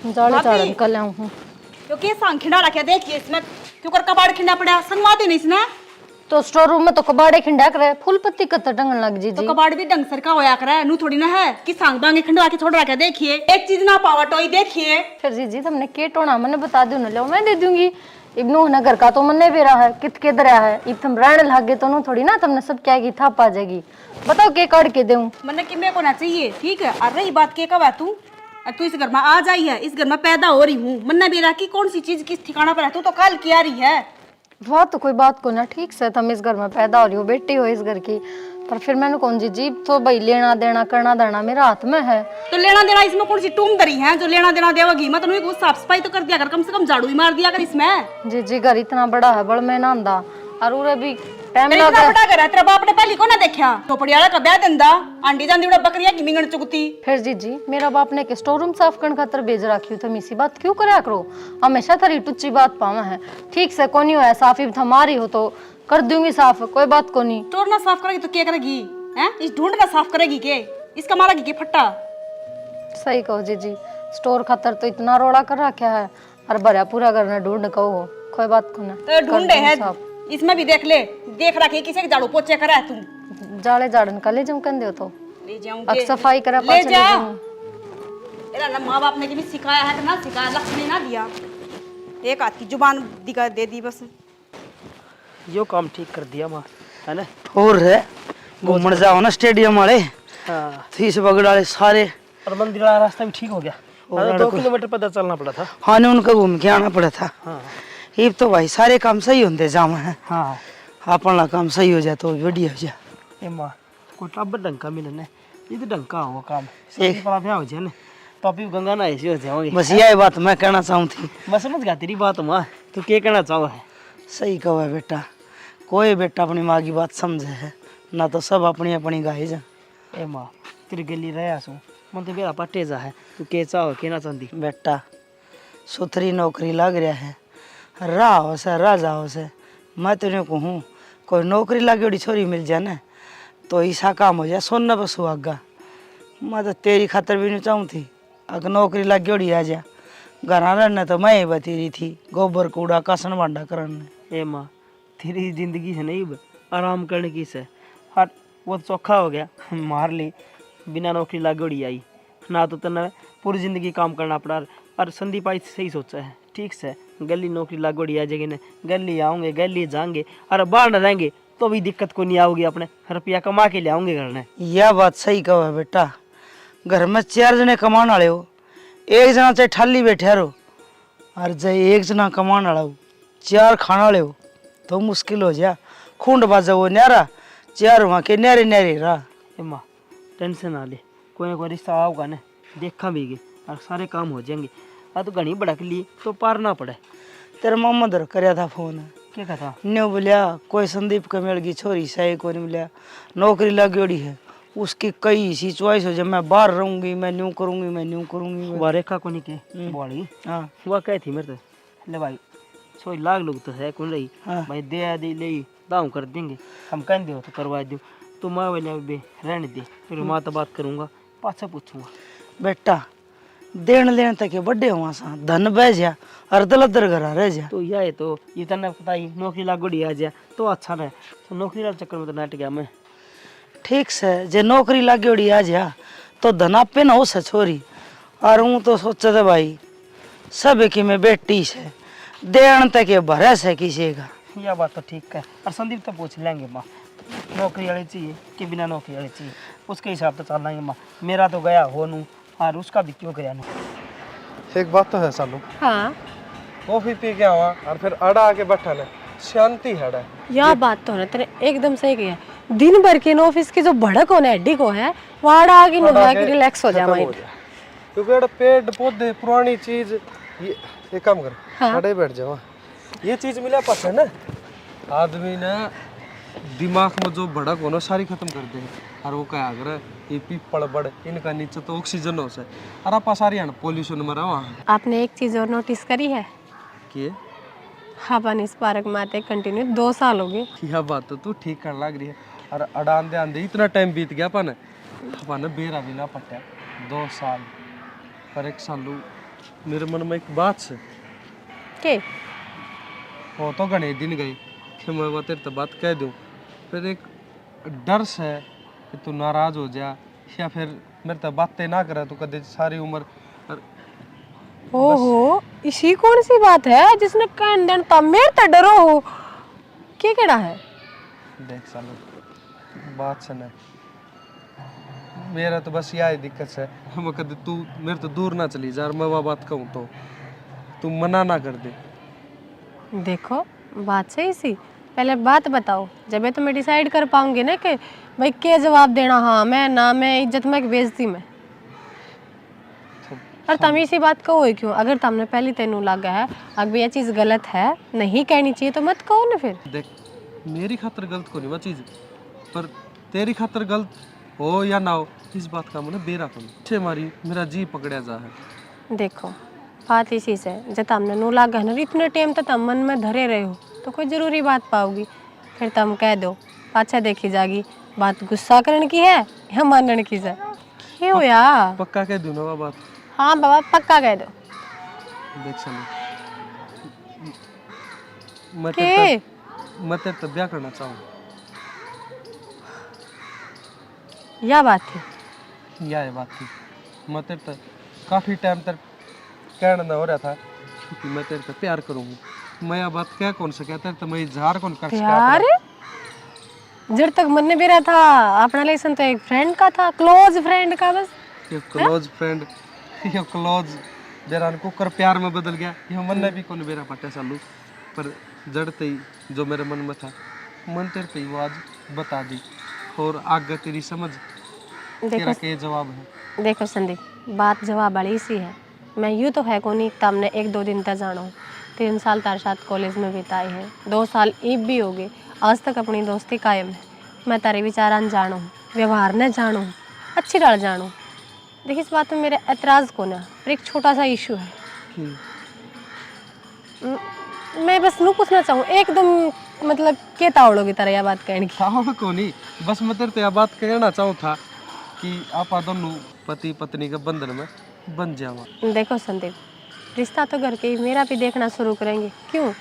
जाले जाड़न कल आऊं हूं क्योंकि सांग खिंडा रखा देखिए इसमें क्यों कर कबाड़ खिंडा पड़ा संगवा दे नहीं इसने तो स्टोर रूम में तो कबाड़े खिंडा करे फूल पत्ती कत्ता टंगन लग जी तो जी। कबाड़ भी ढंग सर का होया करे नू थोड़ी ना है कि सांग बांगे खिंडवा के छोड़ रखा देखिए एक चीज ना पावा टोई देखिए फिर जी तुमने के टोना मैंने बता दू ना लो मैं दे दूंगी इब्नू ना घर का तो मन्ने भी रहा है कित के दरिया है इब तुम रहने लागे तो नू थोड़ी ना तुमने सब क्या की थाप आ जाएगी। बताओ के काट के दूं मन्ने कि मेरे को ना चाहिए ठीक है और रही बात के कब है तू तू इस घर में आ जाई है इस घर में पैदा हो रही हूँ मन्ने भी रहा की कौन सी चीज किस ठिकाना पर है तू तो कल की आ रही है। वाह तो कोई बात को ना ठीक से तुम इस घर में पैदा हो रही हो बेटी हो इस घर की पर फिर मैंने कौन जी जीप तो भाई लेना देना करना देना मेरा हाथ में है। तो लेना देना इसमें कौन सी टूम दरी है जो लेना देना देवगी मत नहीं कुछ साफ सफाई तो कर दिया कर कम से कम झाड़ू ही मार दिया कर इसमें। जी घर इतना बड़ा है बड़ में नांदा और उरे भी टाइम इतना बड़ा घर है तेरा बाप ने पहली को ना देखा चौपड़ी वाला का ब्याह दंदा आंडी जांदी उड़ा बकरिया की मिंगण चुगती। फिर जी मेरा बाप ने के स्टोर रूम साफ करने खातर भेज रखी तुम इसी बात क्यों करया करो हमेशा थारी टुच्ची बात पावा है ठीक से कोनी है साफी हमारी हो तो कर दूंगी साफ कोई बात को नहीं। स्टोर ना साफ करेगी तो क्या करेगी हैं इस ढूंढ ना साफ करेगी के इसका मारेगी के फट्टा। सही कहो जी स्टोर खातर तो इतना रोड़ा कर रखा है और भरा पूरा करना ढूंढ कहो कोई बात को ना तो ढूंढे है इसमें भी देख रखी किसी के झाड़ू पोछे करा है तुम जाले झाड़न का ले जाऊं कंदे हो तो ले जाऊंगी सफाई करा ले पाछे ले जा जाऊं। एरा ना माँ बाप ने भी सिखाया है कि ना सिखाया लक्ष्मी ना दिया एक हाथ की जुबान दिखा दे दी बस यो काम ठीक कर दिया माँ है ना। और है घूमने जाओ ना स्टेडियम वाले हाँ तीस बगड़ वाले सारे और मंदिर वाला रास्ता भी ठीक हो गया 2 किलोमीटर पैदल चलना पड़ा था। हाँ ने उनको घूम के आना पड़ा था। हाँ ये तो भाई सारे काम सही होते जाम है हाँ अपना काम सही हो जाए तो बढ़िया हो जाए। ए माँ कोई टब्बर ढंग का मिले ना ये तो ढंग का हो काम एक बड़ा ब्याह हो जाए ना तो अभी गंगा ना ऐसी हो जाओगे। बस यही बात मैं कहना चाहूँ थी। मैं समझ गया तेरी बात माँ तू क्या कहना चाहो है। सही कहो है बेटा कोई बेटा अपनी माँ की बात समझे है ना तो सब अपनी अपनी गाय जा। ए माँ तेरी गली रहा सो मन तो मेरा पट्टे जा है तू के चाहो के ना चाहती बेटा सुथरी नौकरी लग रहा है राह हो से राजा हो से मैं तेरे कहूँ कोई नौकरी लगी बड़ी छोरी मिल जाए ना तो ऐसा काम हो जाए सोना पर सुहागा। मैं तो तेरी खातर भी नहीं चाहूँ थी अगर नौकरी लगी बड़ी आ जा घर रहने तो मैं ही बती रही थी गोबर कूड़ा कासन भांडा करने। ए माँ तेरी जिंदगी है नहीं आराम करने की से हट वो तो चौखा हो गया मार ली बिना नौकरी लागोड़ी आई ना तो तने पूरी जिंदगी काम करना पड़ा और संदीप आई सही सोचा है ठीक से गली नौकरी लागोड़ी आ जाएगी ना गली आऊँगे गली जाएंगे और बाहर न रहेंगे तो भी दिक्कत को नहीं आओगी अपने रुपया कमा के ले आऊँगे घर में। यह बात सही कहो है बेटा घर में 4 जने कमाने वाले हो एक जना चाहे ठाली बैठे रहो और चाहे एक जना कमाने वाला हो 4 खाने वाले हो तो मुश्किल हो जा खूंड बाजा वो न्यारा 4 वहाँ के न्यारे न्यारे रहा। माँ टेंशन ना ले कोई ना कोई रिश्ता आओगा ना देखा भी गए और सारे काम हो जाएंगे तो घनी भड़क ली तो पार ना पड़े। तेरा मामा दर करया था फोन क्या कहा न्यू बोलिया कोई संदीप कमेल की छोरी सही को नहीं मिला नौकरी लगेड़ी है उसकी कई सी चॉइस हो जब मैं बाहर रहूंगी मैं न्यू करूंगी वह रेखा को नहीं के बोली हाँ वह कही थी मेरे तो ले भाई 6 लाख लोग तो है कौन रही हाँ। भाई दे दे ले दाम कर देंगे हम कह दो तो करवा दूँ तो माँ वाले बे रहने दे फिर माँ तो बात करूँगा पाछा पूछूंगा। बेटा देन लेन तक बड़े हुआ सा धन बह जा और दलदर घर रह जा तो यह है तो ये तने पता ही नौकरी लागोड़ी आ जाए तो अच्छा रहे तो नौकरी वाले चक्कर में तो नट गया मैं। ठीक से जे नौकरी लागेड़ी आ जा तो धन आपे ना हो से छोरी और हूँ तो सोचे थे भाई सब की मैं बेटी से देन तक भरे से किसी का। यह बात तो ठीक है और संदीप तो पूछ लेंगे माँ नौकरी वाली चाहिए कि बिना नौकरी वाली चाहिए उसके हिसाब से चल लेंगे माँ मेरा तो गया हो नू और उसका भी क्यों गया नू। एक बात तो है सालू हाँ कॉफी पी के आवा और फिर अड़ा आके बैठा है शांति है यह बात तो है तेरे एकदम सही किया दिन भर के ऑफिस की जो भड़क होने हड्डी को है वहां आगे नुहा के रिलैक्स हो जा माइंड क्योंकि अड़ा पेड़ पौधे पुरानी चीज ये काम कर अड़े बैठ जाओ ये चीज मिला पास है ना आदमी ने दिमाग में जो भड़क हो ना सारी खत्म कर दे और वो क्या अगर ये पीपल बड़ इनका नीचे तो ऑक्सीजन हो से और आप सारी है ना पोल्यूशन में रहो। आपने एक चीज और नोटिस करी है कि अपन इस पार्क में आते कंटिन्यू 2 साल हो गए। यह बात तो तू ठीक कर लग रही है और अड़ान दे इतना टाइम बीत गया अपन बेरा भी ना पट्टा 2 साल पर एक सालू मेरे मन में एक बात है। के वो तो घने दिन गए कि मैं वो तेरे तो बात कह दूं, फिर एक डर से है कि तू नाराज हो जा या फिर मेरे तो बातें ना करे तो कदे सारी उम्र ओहो इसी कौन सी बात है जिसने कहन देन तब मेरे तो डरो हो के केड़ा है। देख सालो बात सुन, मेरा तो बस यही दिक्कत है, मैं कदे तू मेरे तो दूर ना चली जा और मैं वो बात कहूँ तो तू मना ना कर दे। देखो बात सही सी, पहले बात बताओ जब तो मैं डिसाइड कर पाऊंगी ना कि भाई क्या जवाब देना, हाँ मैं ना मैं इज्जत में कि बेइज्जती में। और तुम इसी बात कहो ही क्यों, अगर तुमने पहले तेनू लगा है अब ये चीज़ गलत है नहीं कहनी चाहिए तो मत कहो ना फिर। देख मेरी खातर गलत को नहीं वो चीज़, पर तेरी खातर गलत हो या ना हो इस बात का मैंने बेरा को छे मारी मेरा जी पकड़ा जा है। देखो बात इसी से जब तुमने नू लगा है ना इतने टाइम तक तुम मन में धरे रहे हो तो कोई ज़रूरी बात पाओगी, फिर तुम कह दो पाछा देखी जागी बात गुस्सा करने की है या मानने की है। क्यों यार पक्का कह दूँ ना वो बात। हाँ बाबा पक्का कह दो। देख सालो मैं के तेरे तो ब्याह करना चाहूँ, यह बात थी। यह बात थी। मैं तेरे तो काफ़ी टाइम तक कहना ना हो रहा था कि मैं तेरे तो प्यार करूँगी, मैं यह बात कह कौन सा कहते तो मैं इजहार कौन कर प्यार जब तक मन में बेरा था अपना लेसन तो एक फ्रेंड का था, क्लोज फ्रेंड का बस। ये क्लोज फ्रेंड ये क्लोज बेरान कुकर प्यार में बदल गया, ये मन ने भी कौन बेरा पटे सालू, पर जड़ते ही जो मेरे मन में था मन तेरे पे वो आज बता दी और आगे तेरी समझ तेरा के जवाब है। देखो संदीप बात जवाब वाली सी है, मैं यूँ तो है को नहीं तुमने 1-2 दिन तक जानो, 3 साल तार साथ कॉलेज में बिताए हैं, 2 साल ईब भी हो गए, आज तक अपनी दोस्ती कायम है। मैं तारे विचारान जानूँ व्यवहार न जानूँ अच्छी तरह जानूँ। देखिए इस बात में मेरा एतराज़ को ना पर एक छोटा सा इशू है। मैं बस नू पूछना चाहूँ एकदम मतलब के तावड़ों तरह यह बात कहने की। हाँ को नहीं, बस मैं तेरे यह बात कहना चाहूँ था कि आप दोनों पति पत्नी के बंधन में बन जावा। देखो संदीप रिश्ता तो घर के ही मेरा भी देखना शुरू करेंगे, क्यों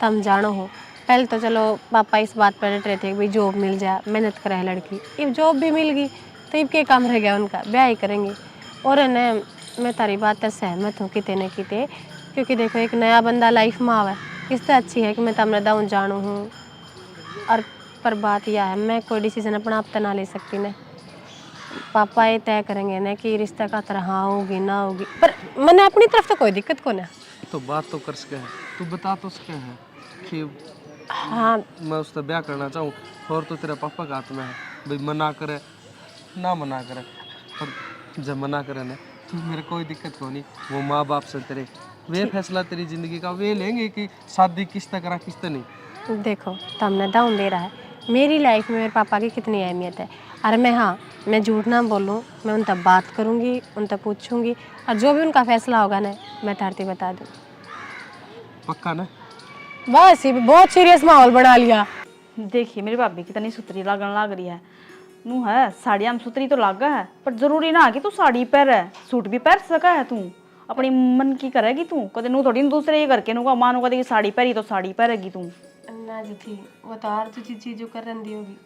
तुम जानो हो पहले तो चलो पापा इस बात पर डट रहे थे कि भाई जॉब मिल जाए मेहनत करे लड़की, अब जॉब भी मिल गई तो इब के काम रह गया उनका ब्याह ही करेंगे। और न मैं तारी बात से सहमत हूँ किते न किते, क्योंकि देखो एक नया बंदा लाइफ में आवा इससे अच्छी है कि मैं तमने दाऊँ जानू हूँ। और पर बात यह है मैं कोई डिसीजन अपना आप तो ना ले सकती न, पापा ये तय करेंगे ना कि रिश्ता का तरह हाँ होगी ना होगी, पर मैंने अपनी तरफ तो कोई दिक्कत को ना। तो बात तो कर सके है, तू बता तो सके है कि हाँ मैं उससे ब्याह करना चाहूँ और तो तेरे पापा का हाथ में है, भाई मना करे ना मना करे, और जब मना करे ना तो मेरे कोई दिक्कत को नहीं, वो माँ बाप से तेरे वे फैसला तेरी जिंदगी का वे लेंगे कि शादी किस तरह करा किस तरह नहीं। देखो तुमने दाऊँ दे रहा है मेरी लाइफ में मेरे पापा की कितनी अहमियत है। और मैं हाँ मैं झूठ ना बोलूँ, मैं उन तक बात करूँगी उन तक पूछूँगी और जो भी उनका फैसला होगा ना मैं तारती बता दूँ। पक्का ना? बस ये भी बहुत सीरियस माहौल बना लिया। देखिए मेरी भाभी कितनी सुतरी लगन लग रही है, नू है साड़ियाँ में सुतरी तो लागा है पर जरूरी ना कि तू साड़ी पहन है, सूट भी पहन सका है, तू अपनी मन की करेगी तू कदे नू थोड़ी दूसरे घर के नू का मानो कदे साड़ी पहरी तो साड़ी पहनेगी तू ना जी थी वो तो हर चीज जो कर रही होगी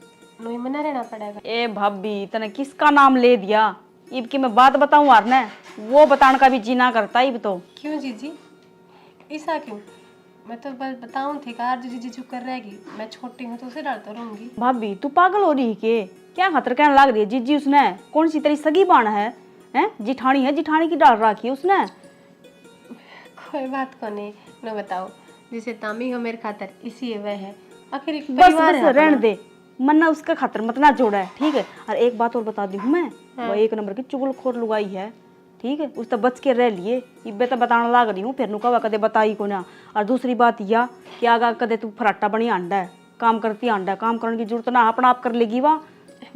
नहीं मना रहना पड़ेगा। ए भाभी तने किसका नाम ले दिया, इब की मैं बात बताऊं यार ने वो बताने का भी जी ना करता इब तो। क्यों जीजी ऐसा क्यों, मैं तो बस बताऊं थी कार जीजी चुप कर रहेगी, मैं छोटी हूँ तो उसे डरता रहूंगी। भाभी तू पागल हो रही के क्या खतर कहने लग रही है जीजी, उसने कौन सी तेरी सगी बाण है जिठानी है, जिठानी की डाल रखी है उसने। कोई बात को नहीं न बताओ जिसे तामी हो मेरे खातर इसी वह है आखिर एक बस परिवार बस है रहने दे मन ना उसका खातर मत ना जोड़ा है, ठीक है। और एक बात और बता दी हूँ मैं, वो 1 नंबर की चुगलखोर लुगाई है, ठीक है, उस तो बच के रह लिए इब्बे तो बताने लग रही हूँ फिर नु कवा कदे बताई को ना। और दूसरी बात यह कि आगा कदे तू फराटा बनी आंडा है काम करती आंडा, काम करने की जरूरत ना अपना आप कर लेगी वाह।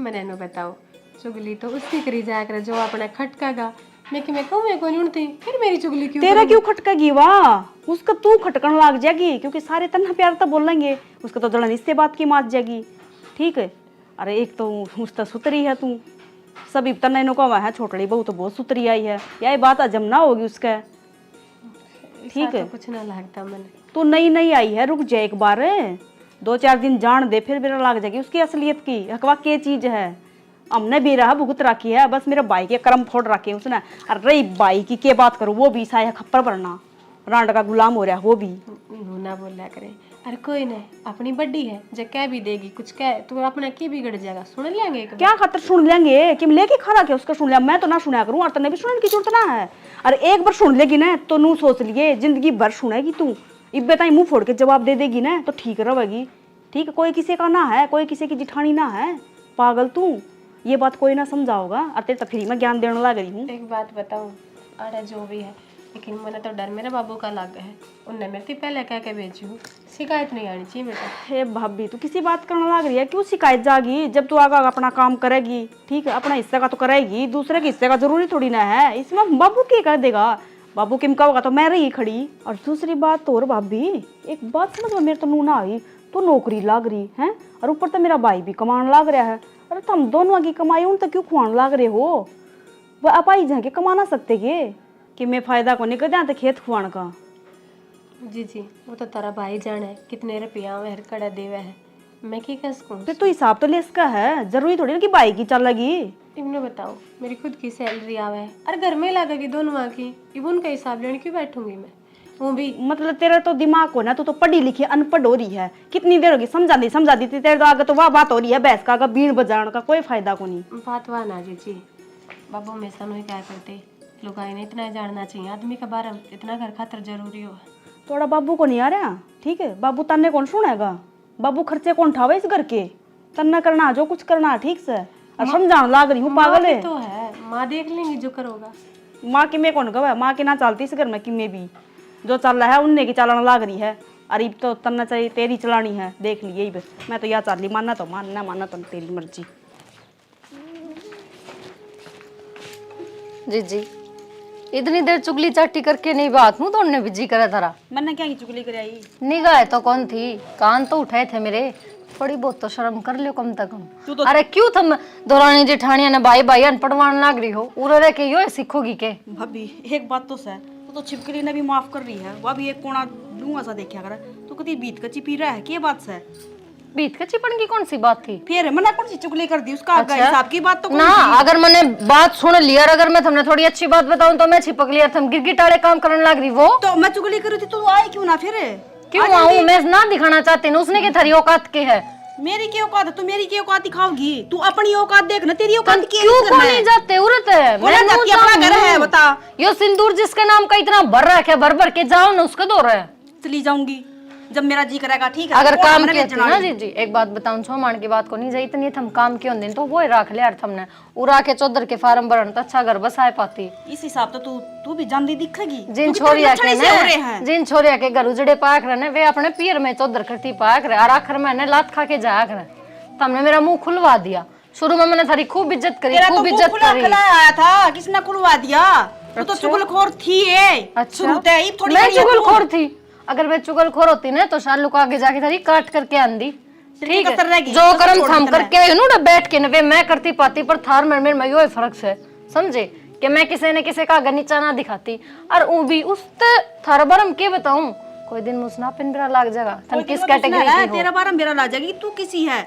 मैंने नो बताओ चुगली तो उसकी करी जाया कर जो अपने खटकागा, मैं कि मैं कहूँ मैं कोई उड़ती फिर मेरी चुगली क्यों तेरा क्यों खटकेगी वाह, उसका तू खटकन लग जाएगी क्योंकि सारे तन्हा प्यार तो बोलेंगे, उसका तो जड़न इससे बात की मात जाएगी, ठीक है। अरे एक तो उसका सुतरी है तू, सभी तन्ने नो का है छोटड़ी बहू तो बहुत सुतरी आई है, यही बात हजम ना होगी उसका, ठीक है? तो कुछ ना लगता मैंने। तू नई नई आई है, रुक जा एक बार, 2-4 दिन जान दे, फिर मेरा लग जाएगी उसकी असलियत की हकवा के चीज है। हमने भी रहा भुगत रखी है, बस मेरे भाई के कर्म फोड़ रखे हैं उसने। और रही भाई की के बात करूँ, वो भी साया खप्पर भरना, रांड का गुलाम हो रहा है वो भी। ना बोला करे। अरे कोई नहीं, अपनी बड्डी है, जो कह भी देगी कुछ कह तो अपना की बिगड़ जाएगा, सुन लेंगे एक बार। क्या खातर सुन लेंगे कि लेके खड़ा के उसका सुन लिया, मैं तो ना सुना करूँ और तने भी सुनने की जरूरत ना है। और एक बार सुन लेगी ना तो नू सोच लिए जिंदगी भर सुनेगी तू, इब्बे ताई मुंह फोड़ के जवाब दे देगी ना तो ठीक रहेगी। ठीक है, कोई किसी का ना है, कोई किसी की जिठानी ना है, पागल तू, ये बात कोई ना समझाओगा। और तेरे तो फ्री में ज्ञान देने लग रही हूँ। एक बात बताऊं, अरे जो भी है, लेकिन मैंने तो डर मेरे बाबू का लग है, उनने मेरे से पहले कह के भेजी हूँ, शिकायत नहीं आनी चाहिए बेटा। हे भाभी तू किसी बात करने लग रही है, क्यों शिकायत जागी? जब तू आगा अपना काम करेगी, ठीक है, अपना हिस्से का तो करेगी, दूसरे के हिस्से का जरूरी थोड़ी ना है। इसमें बाबू क्या कर देगा, बाबू किम का होगा तो मैं रही खड़ी। और दूसरी बात तो और भाभी, एक बात समझ में मेरे तो नू ना आई, तू नौकरी लाग रही है और ऊपर तो मेरा भाई भी कमाने लाग रहा है। अरे तुम दोनों की कमाई उन तक क्यों खुआने लाग रहे हो? वह आप आई जाके कमा ना सकते कि मैं फायदा को निकल जाए तो खेत खुआन का। जी जी, वो तो तेरा भाई जाने कितने रुपया में कड़ा देवे है, मैं की कह सकूँ। फिर तो हिसाब तो ले इसका है, जरूरी थोड़ी ना कि भाई की चल लगी। इन्हें बताओ, मेरी खुद की सैलरी आवे है, अरे घर में लगेगी दोनों की, इब उनका हिसाब लेने क्यों बैठूंगी मैं? वो भी मतलब तेरा तो दिमाग को ना, तू तो पढ़ी लिखी अनपढ़ हो रही है। कितनी देर होगी समझा दी थी, तेरे तो आगे तो वाह बात हो रही है, बहस का आगे बीन बजाने का कोई फायदा को नहीं। बात वाह ना जी, बाबू हमेशा नहीं क्या करते, लोग ने इतना जानना चाहिए आदमी का बारे में, इतना घर खातर जरूरी हो। थोड़ा बाबू को नहीं आ रहा, ठीक है, बाबू तन्ने कौन सुनेगा, बाबू खर्चे कौन उठावे इस घर के, तन्ना करना जो कुछ करना ठीक से। और समझाने लाग रही हूँ, पागल है तो है, माँ देख लेंगी जो करोगा। माँ की मैं कौन गवा, माँ की ना चलती इस घर में कि मैं भी जो चल रहा है उनने की चलाना लाग रही है। अरे तो तन्ना चाहिए तेरी चलानी है, देख ली यही बस। मैं तो यह चाल ली, मानना तो मानना, मानना तो तेरी मर्जी। जी जी, इतनी देर चुगली चाटी करके नहीं बात हूँ तो उनने भी जी करा थारा। मैंने क्या की चुगली कराई? निगाह तो कौन थी, कान तो उठाए थे मेरे, थोड़ी बहुत तो शर्म कर लियो कम से कम। तो अरे क्यों तुम दौरानी जेठानिया ने भाई भाई अनपढ़वान लाग रही हो, उरे रह के यो सीखोगी के? भाभी एक बात तो सह, तो छिपकली ने भी माफ कर रही है, वह भी एक कोना लूंगा सा देखा कर, तो कभी बीत कच्ची पी रहा है क्या बात से? बीत के चिपन की कौन सी बात थी? फिर मैंने कौन सी चुगली कर दी उसका? अच्छा? हिसाब की बात तो ना, अगर मैंने बात सुन ली और अगर मैं तुमने थोड़ी अच्छी बात बताऊं तो मैं छिपक लिया, तुम गिरगिटाले काम करने लग रही। वो तो मैं चुगली करी थी, तू आई क्यों ना? फिर क्यों आऊं मैं? ना दिखाना चाहती ना, उसने के थारी औकात के है। मेरी क्या औकात है? तू मेरी क्या औकात दिखाओगी? तू अपनी औकात देख ना, तेरी औकात की क्यों को नहीं जाते? उरत है, मैं जाती अपना घर है, बता। यो सिंदूर जिसके नाम का इतना भर रखा है, भर भर के जाओ ना उसके दो रहे। चली जाऊंगी जब मेरा जी करेगा, ठीक है? अगर काम की होती ना जी जी, एक बात बताऊं, छोमान की बात को नहीं जाई इतनी, थम काम की होती तो वो ही रख ले यार, थमने उड़ा के चौधर के फार्म भरन तो अच्छा घर बसाए पाती। इस हिसाब तो तू भी जानदी दिखेगी। जिन छोरिया के ने, जिन छोरिया के घर उजड़े पाक रहे वे अपने पीर में चौधर करती पाक रहे, और आखिर में लात खा के जाया करे। तुमने मेरा मुंह खुलवा दिया, शुरू में मैंने थारी खूब इज्जत करी, खूब इज्जत करी। आया था, किसने खुलवा दिया? तू तो चुगलखोर थी। मैं चुगलखोर थी? अगर मैं चुगलखोर होती ना तो शालू को आगे जाके थारी काट करके आंदी, ठीक है? जो कर्म थम करके आई ना बैठ के वे मैं करती पाती, पर थार मेरे में यो फर्क है, समझे? कि मैं किसी ने किसी का आगे नीचा ना दिखाती, और वो भी उस थारा बारम के बताऊं, कोई दिन मुसना पिंडरा लाग जाएगा। तुम किस कैटेगरी की हो? तेरा बारम मेरा ला जाएगी, तू किसी है?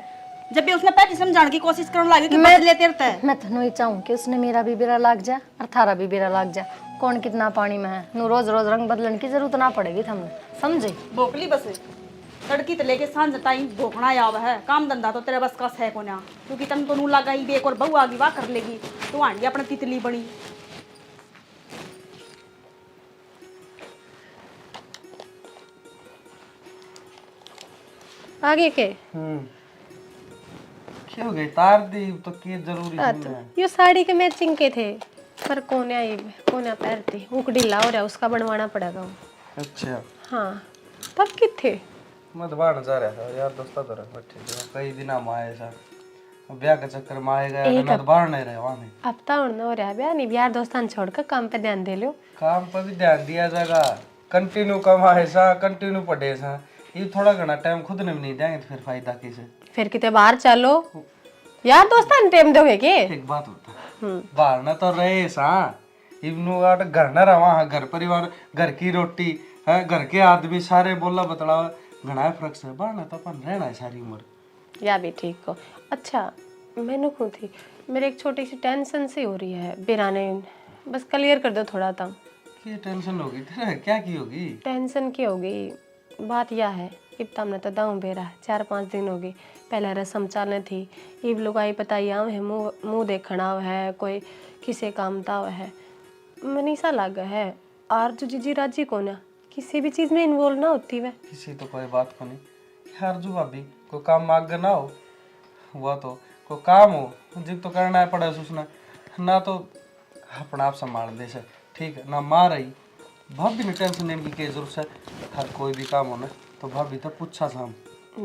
जब भी उसने पहले समझाने की कोशिश करने लगी कि मैं लेते रहता है। मैं तो नहीं चाहूं कि उसने मेरा भी बेरा लाग जाए और थारा भी बेरा लाग जाए। कौन कितना पानी में है, नु रोज रोज रंग बदलने की जरूरत ना पड़ेगी हमने, समझे? भोकली बस तड़की तो लेके सांझ टाइम भोकना आव है, काम धंधा तो तेरे बस का है को ना, क्योंकि तन तो नू लगा ही एक और बहू आगी वाह कर लेगी, तू आंडी अपने तितली बनी। आगे के क्यों गई तार दी तो के जरूरी है? ये साड़ी के मैचिंग के थे, पर कोन्या पहनती ऊक ढीला हो रहा, उसका बनवाना पड़ेगा वो। अच्छा हाँ, तब किथे मैं दबाने जा रहा था यार, दोस्ता तो रहा बैठे थे कई दिन में आए सा, ब्याह के चक्कर में आए गए ना, दबाने नहीं रहे वहां में। अब तो उड़ना हो रहा ब्याह नहीं, यार दोस्तान छोड़कर काम पे ध्यान दे लो। काम पर भी ध्यान दिया जाएगा, कंटिन्यू कमाए सा, कंटिन्यू पढ़े सा, ये थोड़ा घना टाइम खुद ने भी नहीं देंगे तो फिर फायदा किसे? फिर किते बाहर चलो, यार दोस्तान टाइम दोगे के? एक बात होता बाहर ना तो रहे सा, इवनु आट घर ना रहा, घर परिवार, घर की रोटी है घर के आदमी सारे बोला बतलावा घना फर्क से बाना तो अपन रहना है सारी उम्र। या भी ठीक हो। अच्छा मैंने को थी मेरे एक छोटी सी टेंशन सी हो रही है बिराने, बस क्लियर कर दो थोड़ा तम। क्या टेंशन होगी तेरा, क्या की होगी? टेंशन की होगी, बात यह है इब तमने तो दाऊं बेरा 4-5 दिन हो गई, पहले रस्म चालने थी, इब लुगाई पता या है मुंह देखना है, कोई किसे काम ता है, मनीषा लाग है और जो जीजी राजी को ना किसी भी चीज में इन्वॉल्व ना होती वह। किसी तो कोई बात को नहीं यार, जो भाभी कोई काम मांग ना हो हुआ तो कोई काम हो जिब तो करना है पड़े उसने ना, तो अपना आप संभाल दे से ठीक है ना। माँ रही भाभी ने टेंशन लेने की क्या जरूरत है, हर कोई भी काम हो ना तो भाभी तो पूछा शाम।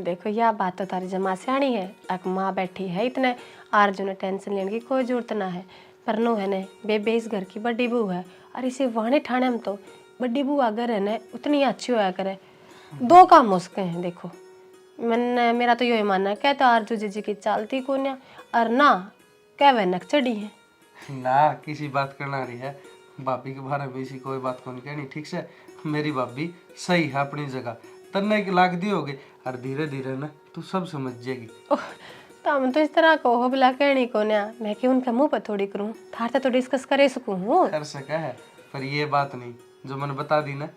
देखो यह बात तो तारी जमा सियाणी है, अक माँ बैठी है इतने आरजू ने टेंशन लेने की कोई जरूरत ना है, पर नो है ने बेबे इस घर की बड़ी बहू है और इसे वाणे ठाणे में तो बड़ी बहू अगर है ना उतनी अच्छी होया करे, 2 काम हो सके हैं। देखो मैंने मेरा तो यही मानना है, कहते आरजू जीजी की चालती को ना और ना कह वह नक चढ़ी है ना किसी बात करना रही है, भाभी के बारे में इसी कोई बात को नहीं कहनी ठीक से। मेरी भाभी सही है अपनी जगह, तन्ने की लाग दी होगी और धीरे धीरे ना तू सब समझ जाएगी। तम तो इस तरह को हो बिला कहनी को ना, मैं कि उनके मुंह पर थोड़ी करूं, थार तो डिस्कस करे सकूं हूं। कर सका है पर ये बात नहीं जो मैंने बता दी ना,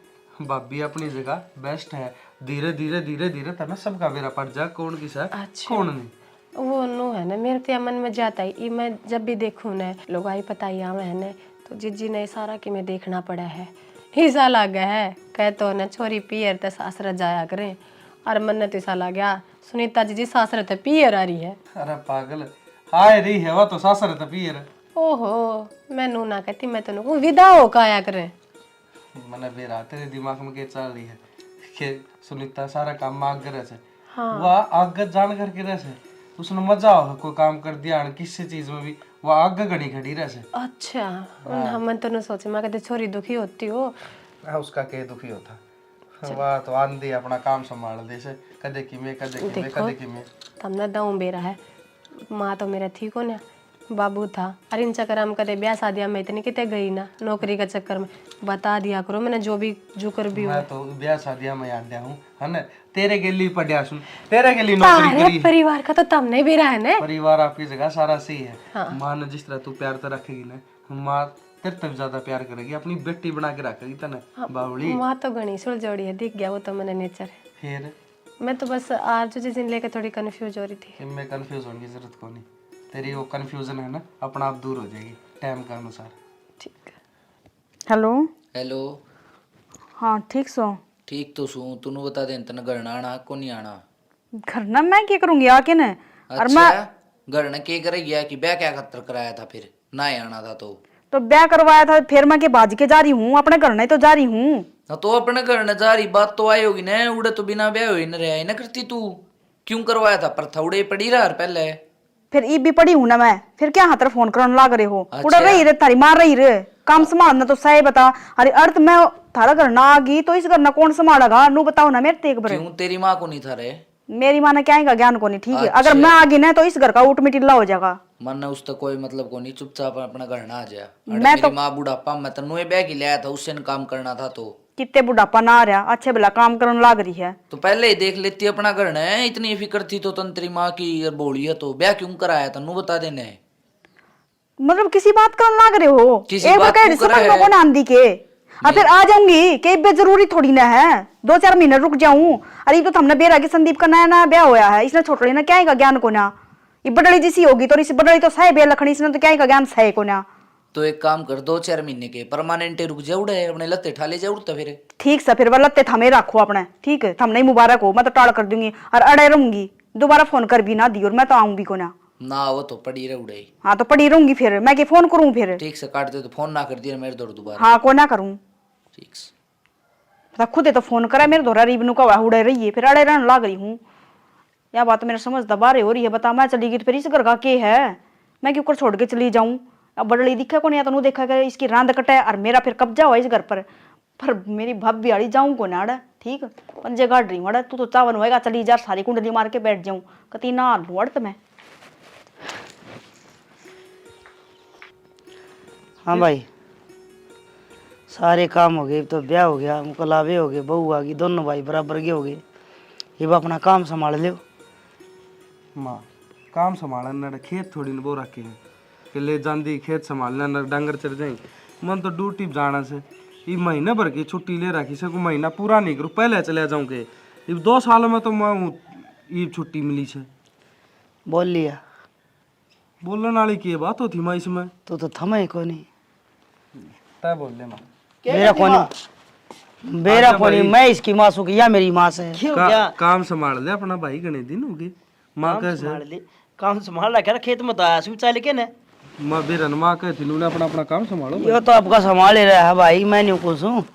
भाभी अपनी जगह बेस्ट है, धीरे धीरे धीरे धीरे तना सबका बेरा पड़ जा, कौन किसा अच्छा। कौन नहीं। वो नो है ना मेरे तो मन में जाता ही, मैं जब भी देखूं ना लोग आई पता ही आवे है ना तो जीजी ने सारा कि मैं देखना पड़ा है, हिस्सा लग गया है, कह तो ना छोरी पियर तो सासरा जाया करें, और मन ने तो हिस्सा लग गया सुनीता जीजी सासरे तो पियर आ रही है। अरे पागल आए रही है वो तो सासर तो पियर। ओहो मैं नू ना कहती, मैं तो विदा हो का आया करें। मैंने बेरा तेरे दिमाग में क्या चल रही है कि सुनीता सारा काम मांग करे से, वह आगे जान करके रहे से, उसने मजा हो कोई काम कर दिया किसी चीज में भी वो आगे घड़ी खड़ी रहे से। अच्छा हाँ। मैं तो न सोचे मैं कहते छोरी दुखी होती हो। हाँ उसका क्या दुखी होता, वह तो आंधी अपना काम संभाल दे से, कदे की मैं कदे की मैं। तमने दाऊं बेरा है, माँ तो मेरा ठीक हो ना, बाबू था, अरे इन चक्कर हम कदे ब्याह शादियां में इतनी कितने गई ना नौकरी के चक्कर में, बता दिया करो मैंने जो भी जो कर भी हो। मैं तो ब्याह शादियां में आंध्या हूँ है ना, तेरे के लिए पढ़िया सुन, तेरे के लिए नौकरी करी। परिवार का तो तमने भी रहा है ना, परिवार आपकी जगह सारा सही है। माँ ने जिस तरह तू प्यार तो रखेगी ना, माँ तेरे तक ज्यादा प्यार करेगी, अपनी बेटी बना के रखेगी तने बावली। माँ तो घनी सुल जोड़ी है, दिख गया वो तो मैंने नेचर। फिर मैं तो बस आज जिस दिन लेके थोड़ी कंफ्यूज हो रही थी। मैं कंफ्यूज होने की जरूरत को नहीं, तेरी वो कंफ्यूजन है ना अपना आप दूर हो जाएगी टाइम के अनुसार। ठीक है। Hello hello. हाँ ठीक सो। ठीक तो सू, तूने बता दे तने घर ना आना को नहीं आना। घर ना मैं क्या करूंगी आके न, और मैं अच्छा घर ने के करे गया कि ब्याह क्या खतर कराया था, फिर ना ही आना था तो ब्याह करवाया था, फिर मैं के बाज के जा रही हूँ, अपने घर नहीं तो जा रही हूँ। तो अपने घर न जा रही बात तो आई होगी ना, उड़े तो बिना ब्याह हुए न रहा ना करती तू, क्यों करवाया था? पर थोड़े पड़ी रहा पहले, फिर ई भी पड़ी हूँ ना मैं, फिर क्या हाथ फोन करने लाग रहे हो? अच्छा। उड़ा रही रे तारी मार रही रे, काम संभालना तो सही बता। अरे अर्थ मैं थारा घर ना आ गई तो इस घर ना कौन संभालेगा? नू बताओ ना मेरे तेग बरे। क्यों तेरी माँ को नहीं था रे? मेरी माँ ने क्या का ज्ञान को नहीं, ठीक है? अच्छा। अगर मैं आ गई ना तो इस घर का ऊट मिटिल्ला हो जाएगा। मन ने उसका कोई मतलब को नहीं, चुपचाप अपना घर ना आ जा। मैं मेरी तो माँ बुढ़ापा में तो नुए ब्याह की लाया था, उससे न काम करना था तो कितने बुढ़ापा ना आ रहा, अच्छे भला काम करने लाग रही है। तो पहले ही देख लेती अपना घर ने, इतनी फिक्र थी तो तंत्री माँ की बोली है तो ब्याह क्यों कराया था? नू बता देने, मतलब किसी बात करने लाग रहे हो? किसी एक बात बार क्यों समझ करा में है? कौन आंधी के अब फिर आ जाऊंगी कि बेजरूरी थोड़ी ना है 2-4 महीने रुक जाऊं। अरे तो हमने बेरा के संदीप का नया नया ब्याह होया है, इसने छोड़ ना क्या ज्ञान को ना, ये बडड़ी जैसी होगी तो इस बडड़ी तो सह बे लखनी, इसने तो क्या ज्ञान सह को ना। तो एक काम कर 2-4 महीने के परमानेंट रुक जा, उड़े अपने लत्ते ठाले जा उड़ता फिर। ठीक से फिर लत्ते थमे रखो अपने, ठीक है? थमने मुबारक हो, मैं तो टाल कर दूंगी और अड़े रहूंगी, दोबारा फोन कर भी ना दी और मैं तो आऊं भी को ना। ना वो तो पड़ी रहे उड़े। हाँ तो पड़ी रहूंगी, फिर मैं फोन करूं फिर? ठीक से काट दे तो फोन ना कर दिया मेरे दौड़ दोबारा। हाँ को ना करूं, ठीक से खुद तो फोन करा मेरे दोहरा रीबनू का उड़े रही है, फिर अड़े रहने लाग रही हूँ। यह बात मेरे समझ दबारे हो रही है, बता मैं चली गई तो फिर इस घर का के है, मैं क्यों कर छोड़ के चली जाऊं? अब बड़ली दिखा को नहीं, तो देखा कर इसकी रांद कटे और मेरा फिर कब्जा हुआ इस घर पर मेरी भाभी आड़ी जाऊं को ना अड़ा, ठीक पंजे गाड़ रही हूँ अड़ा, तू तो चावन होएगा चली जा, सारी कुंडली मार के बैठ जाऊं, कती ना लू अड़त मैं। हाँ भाई सारे काम हो गए, तो ब्याह हो गया, मुकलावे हो गए, बहू आ गई, दोनों भाई बराबर के हो गए। अब अपना काम संभाल लियो। माँ काम संभालना न खेत थोड़ी न बो रखे हैं कि ले जांदी खेत संभालना न डांगर चढ़ जाए। मन तो ड्यूटी जाना से ये महीने भर की छुट्टी ले रखी से महीना पूरा नहीं करूँ, पहले चले जाऊँ के। अब 2 सालों में तो मैं ये छुट्टी मिली है। बोल लिया। बोलने वाली की बात होती माँ इसमें। तो थमे को नहीं। तय बोल ले माँ। मेरा कोनी, मेरा कोनी, मैं इसकी माँ सू या मेरी माँ से। काम संभाल ले अपना भाई, घने दिन हो गए। माँ कैसे काम संभाल रखा, खेत में तो आया सी चल के ने। माँ बेरन माँ कहती ने अपना अपना काम संभालो। ये तो आपका संभाल ही रहा है भाई, मैं नहीं कुछ हूँ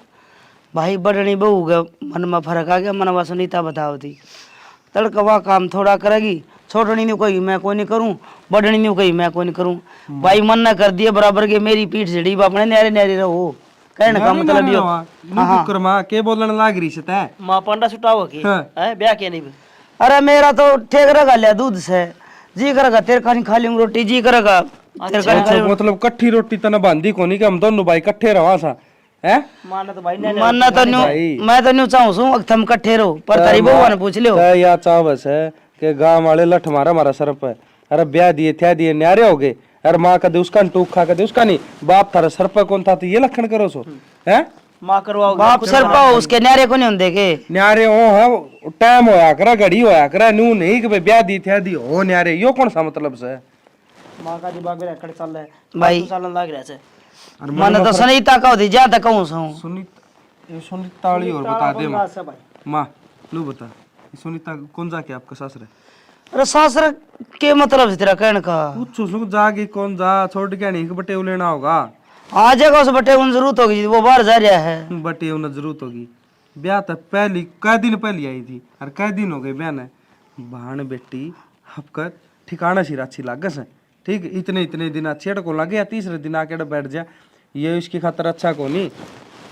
भाई। बड़नी बहू का मन में फर्क आ गया, मनवा सुनीता बताओ थी तड़कवा काम थोड़ा करेगी, छोटनी ने कोई मैं कोई नहीं करूँ, बड़नी ने कोई मैं कोई नहीं करूँ। भाई मन न कर दिए बराबर के, मेरी पीठ जड़ी अपने न्यारे न्यारे रहो, कहने का मतलब ये। हाँ माँ के बोलने लाग रही से तय माँ पंडा छुटाओ की है ब्याह के नहीं। अरे मेरा तो ठेक रखा लिया दूध से, जी करेगा तेरे खानी खा लूंगी रोटी, जी करेगा तेरे खानी खा लूंगी। मतलब कट्ठी रोटी तना बांधी को नहीं कि हम दोनों भाई इकट्ठे रहा सा है। माना तो भाई ने मानना तो न्यू मैं तो न्यू चाहूँ सू तुम इकट्ठे रहो, पर तारी बहू ने पूछ लियो। या चावस है कि गांव वाले लठ मारा हमारा सर पे। अरे ब्याह दिए थे दिए न्यारे हो गए। अरे माँ कदे उसका टूक खा कदे उसका नहीं, बाप थारा सर पे कौन था तो ये लखन करो सो है। माँ करवाओ बाप सर पाओ उसके न्यारे को नहीं होंगे के न्यारे हो है टाइम होया करा घड़ी होया करा नू नहीं कि ब्याह दी थे दी हो न्यारे, यो कौन सा मतलब से। माँ का दिमाग में चल रहा है भाई, सालन लाग रहा है। मन तो सुनीता का होती ज्यादा कहूँ सू। सुनीता वाली और बता दे माँ नू बता सुनीता कौन जाके आपका सासर है। अरे सासर के मतलब से तेरा कहने का पूछो सुख जागी कौन जा छोड़ के नहीं बटे लेना होगा। आ जाएगा उस बटे उन जरूरत होगी, वो बाहर जा रहा है। बटे उन्हें जरूरत होगी। ब्याह तो पहली कै दिन पहली आई थी और कै दिन हो गए ब्याह ने। बहन बेटी हपका ठिकाना सी अच्छी लागस है ठीक, इतने इतने दिन अच्छे को लगे या तीसरे दिन आके बैठ जा, ये इसकी खातर अच्छा को नहीं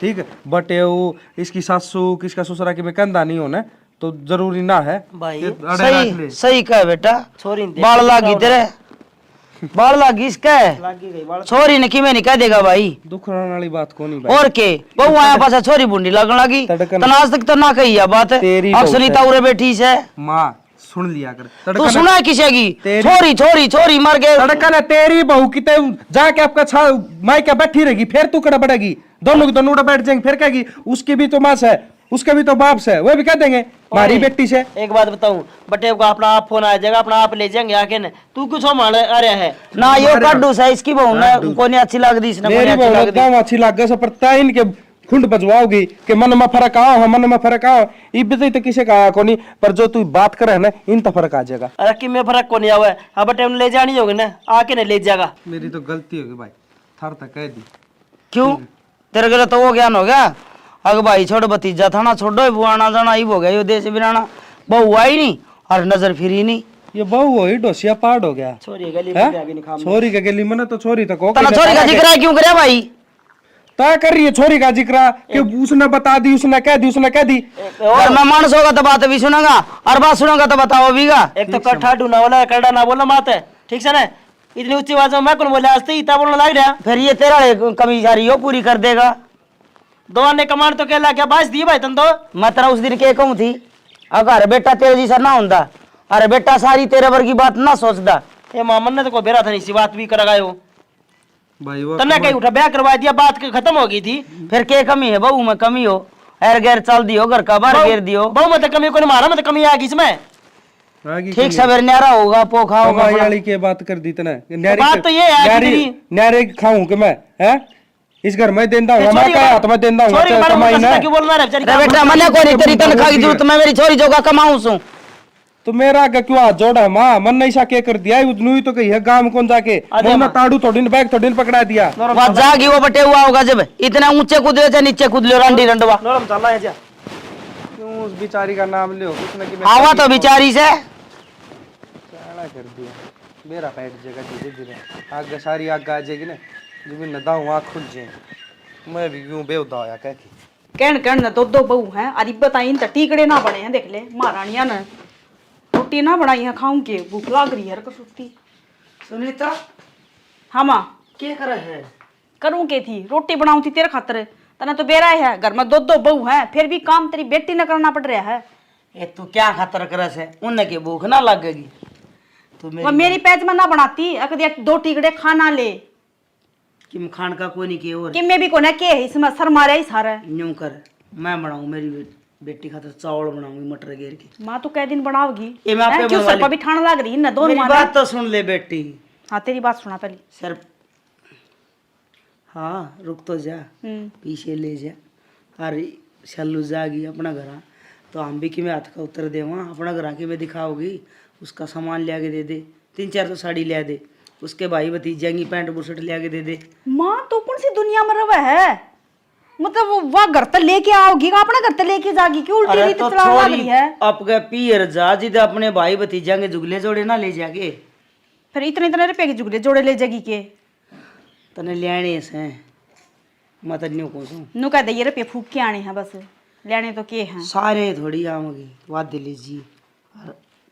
ठीक। बटे वो इसकी सासू किसका ससुरा के में कंधा नहीं होना तो जरूरी ना है भाई। सही सही कह बेटा, बाल लागी तेरे, बाल लागी इसका छोरी ने कि मैं नहीं कह देगा भाई। दुख रहने वाली बात को नहीं भाई। और के बहू आया पासा छोरी बुंडी लगन लगी, तनाज तक तो ना कही है बात। अब सुनीता उरे बैठी से माँ सुन लिया कर। तू सुना है किसे की छोरी छोरी छोरी मर गए तड़का ना तेरी बहू कितने जाके आपका माई क्या बैठी रहेगी, फिर तू कड़ा बढ़ेगी, दोनों की दोनों बैठ जाएंगे, फिर कहेगी उसकी भी तो माँ है उसके भी तो बाप से, वो भी कह देंगे हमारी बेटी से। एक बात बताऊं बटे को अपना आप फोन आ जाएगा, अपना आप ले जाएंगे आके ने, तू कुछ मान आ रहा है ना। यो कड्डू से इसकी बहू ना को नहीं अच्छी लग दी, इसने मेरी बहू एकदम अच्छी लग गई, पर तय इनके खुंड बजवाओगी कि मन में फर्क आओ, मन में फर्क आओ। इब्बत तो किसी का आया को नहीं, पर जो तू बात करे है ना इन तो फर्क आ जाएगा। अरे कि में फर्क को नहीं आवा है, अब बटे ले जानी होगी ना, आके ने ले जाएगा। मेरी तो गलती होगी भाई, थर तक कह दी। क्यों तेरे गले तो वो ज्ञान हो गया। अगर भाई छोड़ भतीजा था ना छोड़ो बुआना जाना ही हो गया, यो देश बिराना बहू आई नहीं और नजर फिरी नहीं। ये बहू हो ही डोसिया पाड़ हो गया। छोरी गली में आगे नहीं खाम, छोरी के गली में तो छोरी तक हो तना छोरी का जिक्र क्यों करे भाई, तय कर रही है छोरी का जिक्र कि उसने बता दी, उसने कह दी, उसने कह दी। और मैं मानस होगा तो बात भी सुनूंगा और बात सुनूंगा तो बताओ बीगा। एक तो कट्ठा ढूंढा वाला करड़ा ना बोलना बात है ठीक से ना, इतनी ऊंची आवाज में मैं कौन बोला आज इतना बोलना लग रहा। फिर ये तेरा कमी सारी हो पूरी कर देगा। दो ने कमांड तो कहला क्या बाज दी भाई तुम तो। मैं तेरा उस दिन के कहूँ थी अगर बेटा तेरे जैसा ना होता, अरे बेटा सारी तेरे वर्गी बात ना सोचता। ये मामन ने तो को बेरा था नहीं सी बात भी कर गए हो भाई वो तन्ने कहीं उठा ब्याह करवा दिया, बात खत्म हो गई थी। फिर क्या कमी है बहू में, कमी हो एर गैर चल दियो घर का बाहर घेर दियो। बहु मत कमी को मारा मत कमी आ गई इसमें ठीक सवेर न्यारा होगा पोखा होगा। वाली की बात कर दी तना बात तो ये है कि न्यारे खाऊं कि मैं है इस घर में देंदा हूं, मैं क्या हाथ में देंदा हूं कमाई ना। क्यों बोलना रे बेचारी बेटा मने को नहीं तेरी तनख्वाह की जरूरत, मैं मेरी छोरी जोगा कमाऊं सू तो मेरा आगे क्यों हाथ जोड़ा माँ, मन नहीं सा के कर दिया उतनू तो कही है गांव में कौन जाके मैं ताड़ू थोड़ी बैग थोड़ी पकड़ा दिया। बात जागी वो बटे हुआ होगा जब इतना ऊंचे कूदे से नीचे कूद लियो रंडी रंडवा। नरम चला है जा क्यों उस बेचारी का नाम लियो, कुछ ना कि आवा तो बेचारी से क्या कर दिया। मेरा पैट जगह धीरे धीरे आगे सारी आग आ जाएगी ना, जमीन न दाऊं आँख खुल जाए, मैं भी क्यों बेउदा होया कह के कहन न तो दो बहू हैं अरे बताई त टीकड़े ना बने हैं, देख ले महारानिया ने रोटी ना बनाई है, खाऊं के भूख लाग रही है कसुती। सुनीता हाँ माँ क्या करे है करूँ के थी रोटी बनाऊं थी तेरे खातर, तना तो बेरा है, घर में 2 बहू है, फिर भी काम तेरी बेटी ने करना पड़ रहा है। ये तू क्या खातर करस है, उन्हें के भूख ना लगेगी। तू वो मेरी पैज में ना बनाती, अगर 2 टिकड़े खाना ले किम खान का कोई नहीं के और कि मैं भी कोने के है, इसमें सर मारे ही सारा। यूं कर, मैं बनाऊं मेरी बेटी खातर चावल बनाऊंगी मटर घेर के। माँ तो कै दिन बनाओगी, ये मैं आपे क्यों बनवा सर पर भी ठाण लग रही है ना दोनों मेरी माँ बात तो सुन ले बेटी। हाँ तेरी बात सुना पहले। सर हाँ रुक तो जा, पीछे ले जा। अरे शल्लू जागी अपना घर, तो हम भी कि मैं हाथ का उतर दे वहाँ अपना घर की मैं दिखाओगी, उसका सामान ले आके दे दे, 3-4 तो साड़ी ले दे, उसके भाई भतीजाएंगी पैंट बुशर्ट ले आके दे दे। माँ तो कौन सी दुनिया में रवा है, मतलब वह घर तक लेके आओगी, अपने घर तक लेके जागी, क्यों उल्टी अरे रीत तो चला छोरी रही है। अपने पीर जा जिद अपने भाई भतीजा के जुगले जोड़े ना ले जाके, फिर इतने रुपए के जुगले जोड़े ले जागी के तने लेने से मत न्यू को नु कह दे ये रुपये फूक के आने हैं, बस लेने तो के हैं सारे थोड़ी आमगी वाद लीजिए।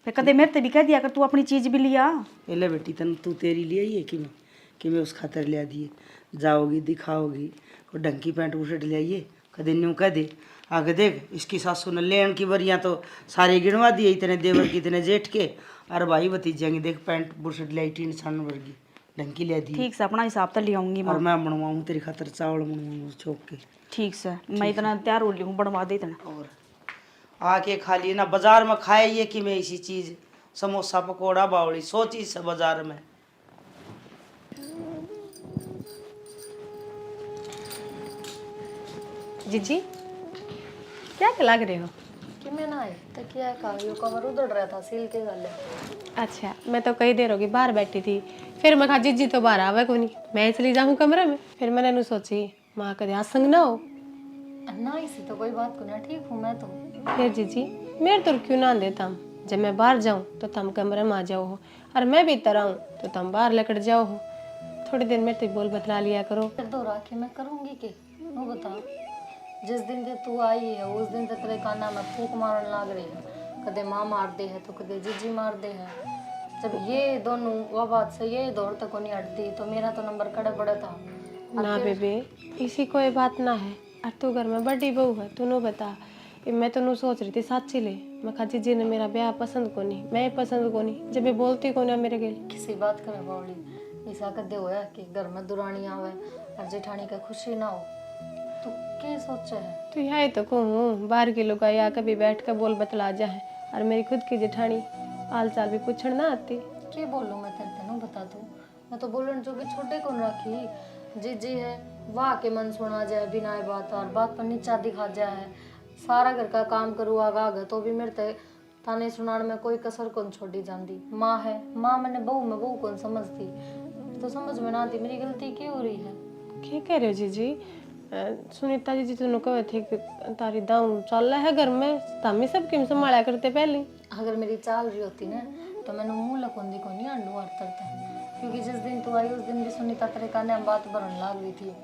फिर कदे मेरे ते भी कह दिया कर तू अपनी चीज भी लिया। पहले बेटी तन तू तेरी लिए ही है कि मैं उस खातर ले दिए, जाओगी दिखाओगी और ढंग की पैंट बुशर्ट ले आइए, कदे न्यू कह दे आगे देख इसकी सासू ने लेन की बरियाँ तो सारे गिनवा दिए, इतने देवर की इतने जेठ के, और भाई भतीजा की देख पैंट बुशर्ट ले आई 3 सन वर्गी ढंग की ले दी। ठीक से अपना हिसाब तो ले आऊंगी और मैं बनवाऊँ तेरी खातर चावल बनवाऊँ चौक के। ठीक से मैं इतना तैयार हो लूँ बनवा दे इतना। और आके खा लिए ना, बाजार में खाए ये कि मैं इसी चीज समोसा पकौड़ा बावड़ी 100 चीज से बाजार में। जीजी क्या लग रहे हो? कि मैं ना तकिया का यो कवर उधड़ रहा था, सिल के गले। अच्छा, मैं तो कई देर होगी बाहर बैठी थी, फिर मैं कहा जीजी तो बाहर आवे कोई नहीं, मैं चली जाऊँ कमरे में। फिर मैंने नु सोची माँ कदे आसंग ना हो ना इसी तो कोई बात को ना, ठीक हूँ मैं तो। फिर जीजी मेरे तो क्यों ना देता, जब मैं बाहर जाऊँ तो तुम कमरे में आ जाओ हो, और मैं भी इधर आऊँ तो तुम बाहर लेकर जाओ हो। थोड़ी देर में तो बोल बतला लिया करो। फिर दो राखी मैं करूँगी कि तू बता, जिस दिन से तू आई है उस दिन से तेरे काना में फूक मारन लाग रही है, कदे माँ मार दे है तो कदे जीजी मार दे है। जब ये दोनों वह बात से ये दौर तक को नहीं हटती तो मेरा तो नंबर कड़े बड़ा था। ना बेबे इसी कोई बात ना है, और तू घर में बड़ी बहू है, तू नो बता। मैं तो नु सोच रही थी साची ले, मैं कहा जीजी ने मेरा ब्याह पसंद को नहीं, मैं पसंद को नहीं, जब ये बोलती को ना मेरे गेल किसी बात करे बावली, ऐसा कदे होया कि घर में दुरानी आवे और जेठानी का खुशी ना हो, तू क्या सोचे है? तो यही तो कहूँ, बाहर की लोग या कभी बैठ कर बोल बतला जाए, और मेरी खुद की जेठानी हाल चाल भी पूछण ना आती। क्या बोलूँ मैं तेरे तेनों बता दूँ, मैं तो बोलन जो भी छोटे कौन रखी, जीजी है वाह के मन सुना जाए बिना बात और बात पर नीचा दिखा जाए, सारा घर का काम करूँ आगा तो भी मेरे ते ताने सुनाने में कोई कसर कौन छोड़ी जाती। माँ है माँ मैंने बहू में बहू कौन समझती, तो समझ में ना आती मेरी गलती क्यों हो रही है। क्या कह रहे हो जीजी? सुनीता जी तो कहे थे कि तारी दाऊ चल रहा है घर में, तमी सब किम संभाला करते पहले। अगर मेरी चाल रही होती ना तो मैंने मुँह लकोंदी को नहीं अंडू तरता, क्योंकि जिस दिन तू आई उस दिन भी सुनीता तेरे काने में बात भरन लाग रही थी।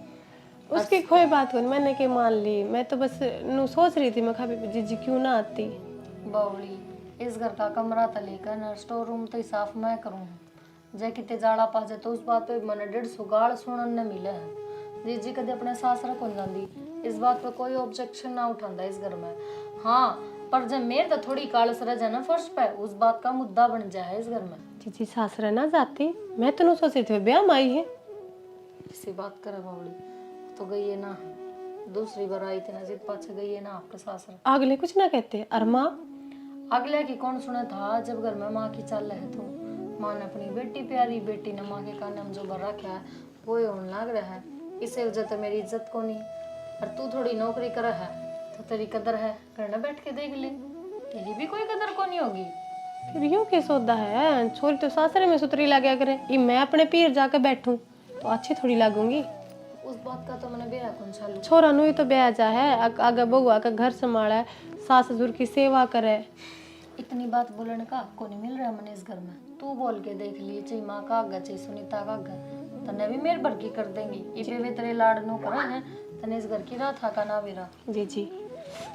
उसकी कोई बात हो, मैंने क्या मान ली, मैं तो बस नु सोच रही थी, मैं कहा जीजी क्यों ना आती। बावली इस घर का कमरा तो लेकर न स्टोर रूम तो साफ मैं करूँ, जै कितने जाड़ा पा जाए तो उस बात पे मैंने 150 गाल सुनने न मिले है। जीजी कदे अपने सासरा कौन जाती, इस बात पे कोई ऑब्जेक्शन ना उठाता इस घर में। हाँ पर जब मेरे तो थोड़ी कालस रह जाए ना फर्श पे, उस बात का मुद्दा बन जाए इस घर में। जीजी सासरा ना जाती, मैं तो नु सोच रही थी ब्याह में आई है। किसी बात करे बावली तो गई है ना, दूसरी बार आई थी ना जिद पाछे गई है ना आपके सासरा। अगले कुछ ना कहते, और माँ अगले की कौन सुना था, जब घर में माँ की चाल है तो माँ ने अपनी बेटी प्यारी बेटी ने माँ के कान में जो भर रखा है वो होने लग रहा है, इसे वजह तो मेरी इज्जत को नहीं। और तू थोड़ी नौकरी कर है तो तेरी कदर है, करना बैठ के देख ले, तेरी भी कोई कदर को नहीं होगी। फिर यूं क्या सौदा है, छोरी तो सासरे में सुतरी लगा करे, ये मैं अपने पीर जाकर बैठूं तो अच्छी थोड़ी लगूंगी। उस बात का तो मैंने बेरा कौन चालू, छोरा नु ही तो ब्याह जा है, आगे बउआ का घर संभाला है, सास ससुर की सेवा करे। इतनी बात बोलने का आपको नहीं मिल रहा मैंने इस घर में। तू बोल के देख ली, चाहे माँ का आगा चाहे सुनीता का आगा, तने भी मेरे भर की कर देंगी, ये वे तेरे लाड़ नो करे हैं, तने इस घर की रात का ना बेरा। जी जी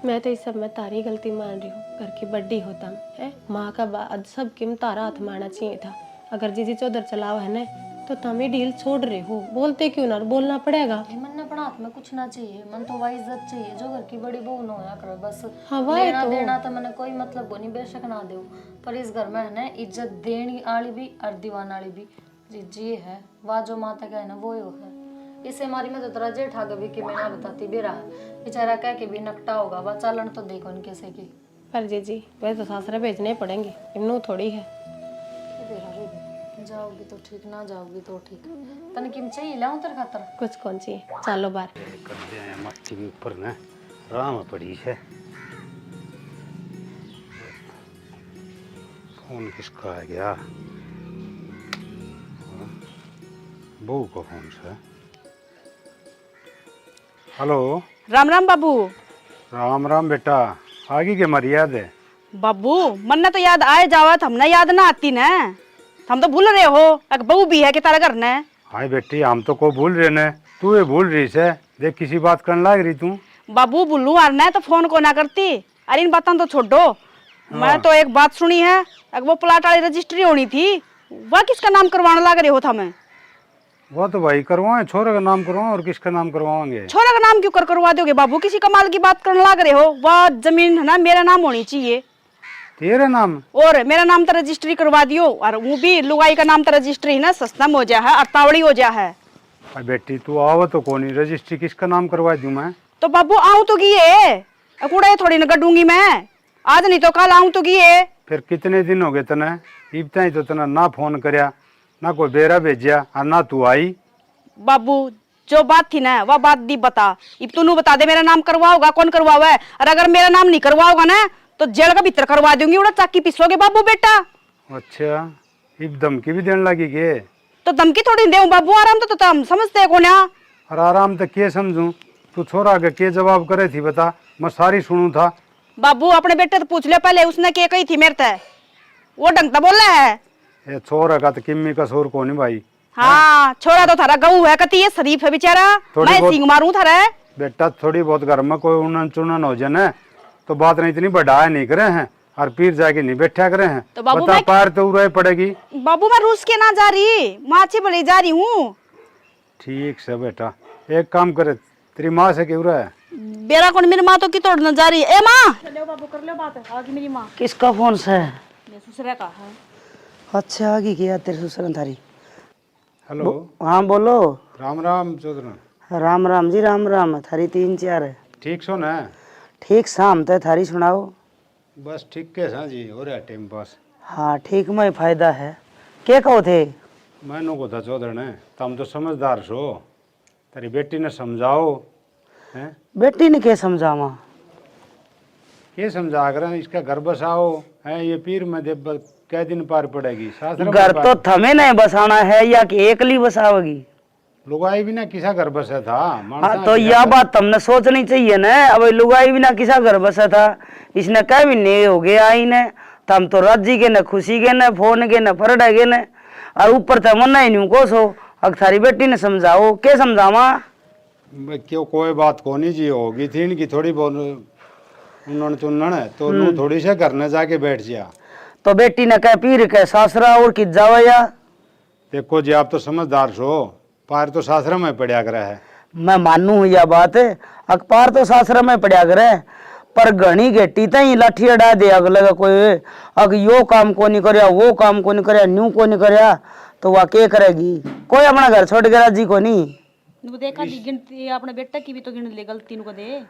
मैं तो इस सब में तारी गलती मान रही हूँ, घर की बड्डी होता है, माँ का बाद सब किम तारा हाथ मारना चाहिए था। अगर जीजी चौधर चलाओ है ना तो तुम ही डील छोड़ रहे हो, बोलते क्यों ना, बोलना पड़ेगा। मनना अपना हाथ में कुछ ना चाहिए, मन तो वही इज्जत चाहिए जो घर की बड़ी बहू न होया करे बस। हाँ, वही लेना तो। देना तो मैंने कोई मतलब नहीं, बेशक ना दो, पर इस घर में है ना इज्जत देने वाली भी और दीवान वाली भी जी है। वाह जो माता का है ना वो है। इसे मारी में तो तेरा जेठ आ गई कि मैं ना बताती भी रहा, बेचारा कह के भी नकटा होगा, वह चालन तो देखो उनके से की। पर जी वैसे तो सासरे भेजने पड़ेंगे, इमनू थोड़ी है। जाओगी तो ठीक, ना जाओगी तो ठीक। तने किम चाहिए लाऊं तेरे खातर? कुछ कौन चाहिए, चलो बाहर। मट्टी के ऊपर ना राम पड़ी है। फोन किसका है गया? बहू का फोन से। हेलो। राम राम बाबू। राम राम बेटा, आगे के मर्याद है। बाबू मन ने तो याद आए जावत, हमने याद ना आती न, हम तो भूल रहे हो एक बहू भी है कि तारा घर ने। हाय बेटी, हम तो को भूल रहे ने, तू ये भूल रही से। देख किसी बात करने लाग रही तू। बाबू बुल्लू आर ने तो फोन को ना करती। अरे इन बातों तो छोड़ो। मैं तो एक बात सुनी है, एक वो प्लाट वाली रजिस्ट्री होनी थी, वह किसका नाम करवाने लाग रहे हो था? मैं वो तो भाई करवाए, छोरे का नाम करवाओ और किसका नाम करवाओगे? छोरा का नाम क्यों करवा दोगे बाबू? किसी कमाल की बात करने लाग रहे हो। वह जमीन है ना मेरा नाम होनी चाहिए। तेरे नाम? और मेरा नाम तो रजिस्ट्री करवा दियो, और वो भी लुगाई का नाम तो रजिस्ट्री है ना, सस्ता हो जा है, अतावड़ी हो जा है। अरे बेटी तू आव तो कोनी, रजिस्ट्री किसका नाम करवा दूं मैं? तो बाबू आऊं तो गिए, कूड़ा थोड़ी न गडूंगी मैं, आज नहीं तो कल आऊं तो गिए। फिर कितने दिन हो गए तने? इबता ही तो तना ना फोन करया, ना कोई बेरा भेजा और ना तू आई। बाबू जो बात थी ना वह बात दी बता। इब तू बता दे मेरा नाम करवाओगा, कौन करवाओ है? और अगर मेरा नाम नहीं करवाओगा ना तो जेल का भीतर करवा दूंगी, उड़ा चाकी पिसोगे बाबू बेटा। अच्छा, इब धमकी भी देने लगी के? तो धमकी थोड़ी दे बाबू, आराम तो हम समझते हैं कोन्या। और आराम तक के समझूं? तू छोरा के के जवाब करे थी बता, मैं सारी सुनू था। बाबू अपने बेटे तो पूछ ले पहले, उसने के कही थी मेरे ते, वो ढंग तो बोला है। ये छोरा का तो किम्मी का शोर को नहीं भाई। हाँ छोरा तो थारा गऊ है, कती ये शरीफ है बेचारा, मैं सिंग मारूं थारा। बेटा थोड़ी बहुत घर में कोई उन्नन चुनन हो जाए ना तो बात नहीं इतनी बढ़ाया नहीं करे हैं और पीर जाके नहीं बैठा करे हैं। तो बाबू बता पार तो उड़ाई पड़ेगी। बाबू मैं रूस के ना जा रही, माछी बड़ी जा रही हूँ। ठीक से बेटा, एक काम करे, तेरी माँ से क्यों रहा है? बेरा कौन, मेरी माँ तो की तोड़ने जा रही है। ए माँ चलो बाबू कर लो बात, आगे मेरी माँ। किसका फोन से? मेरे ससुरे का है। अच्छा आगे किया तेरे ससुर थारी। हेलो। हाँ बोलो। राम राम चौधरी। राम राम जी, राम राम। थारी 3-4 है। ठीक सो ना? ठीक शाम तो थारी सुनाओ। बस ठीक के सा जी, हो रहा टाइम पास। हाँ ठीक में फायदा है। क्या कहो थे? मैनू को था चौधरी ने, तुम तो समझदार सो, तेरी बेटी ने समझाओ। हैं? बेटी ने क्या समझावा? ये समझा कर इसका घर बसाओ है, ये पीर में दे कै दिन पार पड़ेगी? घर तो थमे नहीं बसाना है या कि एकली बसाओगी? लुगाई भी ना किसा घर बसा था। हाँ तो यह बात तुमने सोचनी चाहिए ना। अब लुगाई भी ना किसा घर बसा था, इसने कह भी नहीं हो गया इन्हें, तम तो राजी के न खुशी के न फोन के न फरडा के न, और ऊपर तो मना ही नहीं को सो। अब थारी बेटी ने समझाओ, क्या समझावा? क्यों कोई बात को नहीं जी, होगी थी इनकी थोड़ी बहुत उन्नण चुन्नण है तो नू थोड़ी से घर न जाके बैठ जा। तो बेटी ने कह पीर के सासरा और कि जावा या? देखो जी आप तो समझदार सो, पार तो सासरा में पड़ा कर है। मैं मानू यह बात, अखबार तो सासरा में पड़ा करे, पर घनी गेटी तई लाठी अड़ा दे अग लगा कोई, अग यो काम को नहीं करया, वो काम को नहीं करया, न्यू को नहीं करया, तो वह क्या करेगी? कोई अपना घर छोड़ के राजी को नहीं। देखा दी गिनती अपने बेटे की भी तो गिन ले, गलती को दे।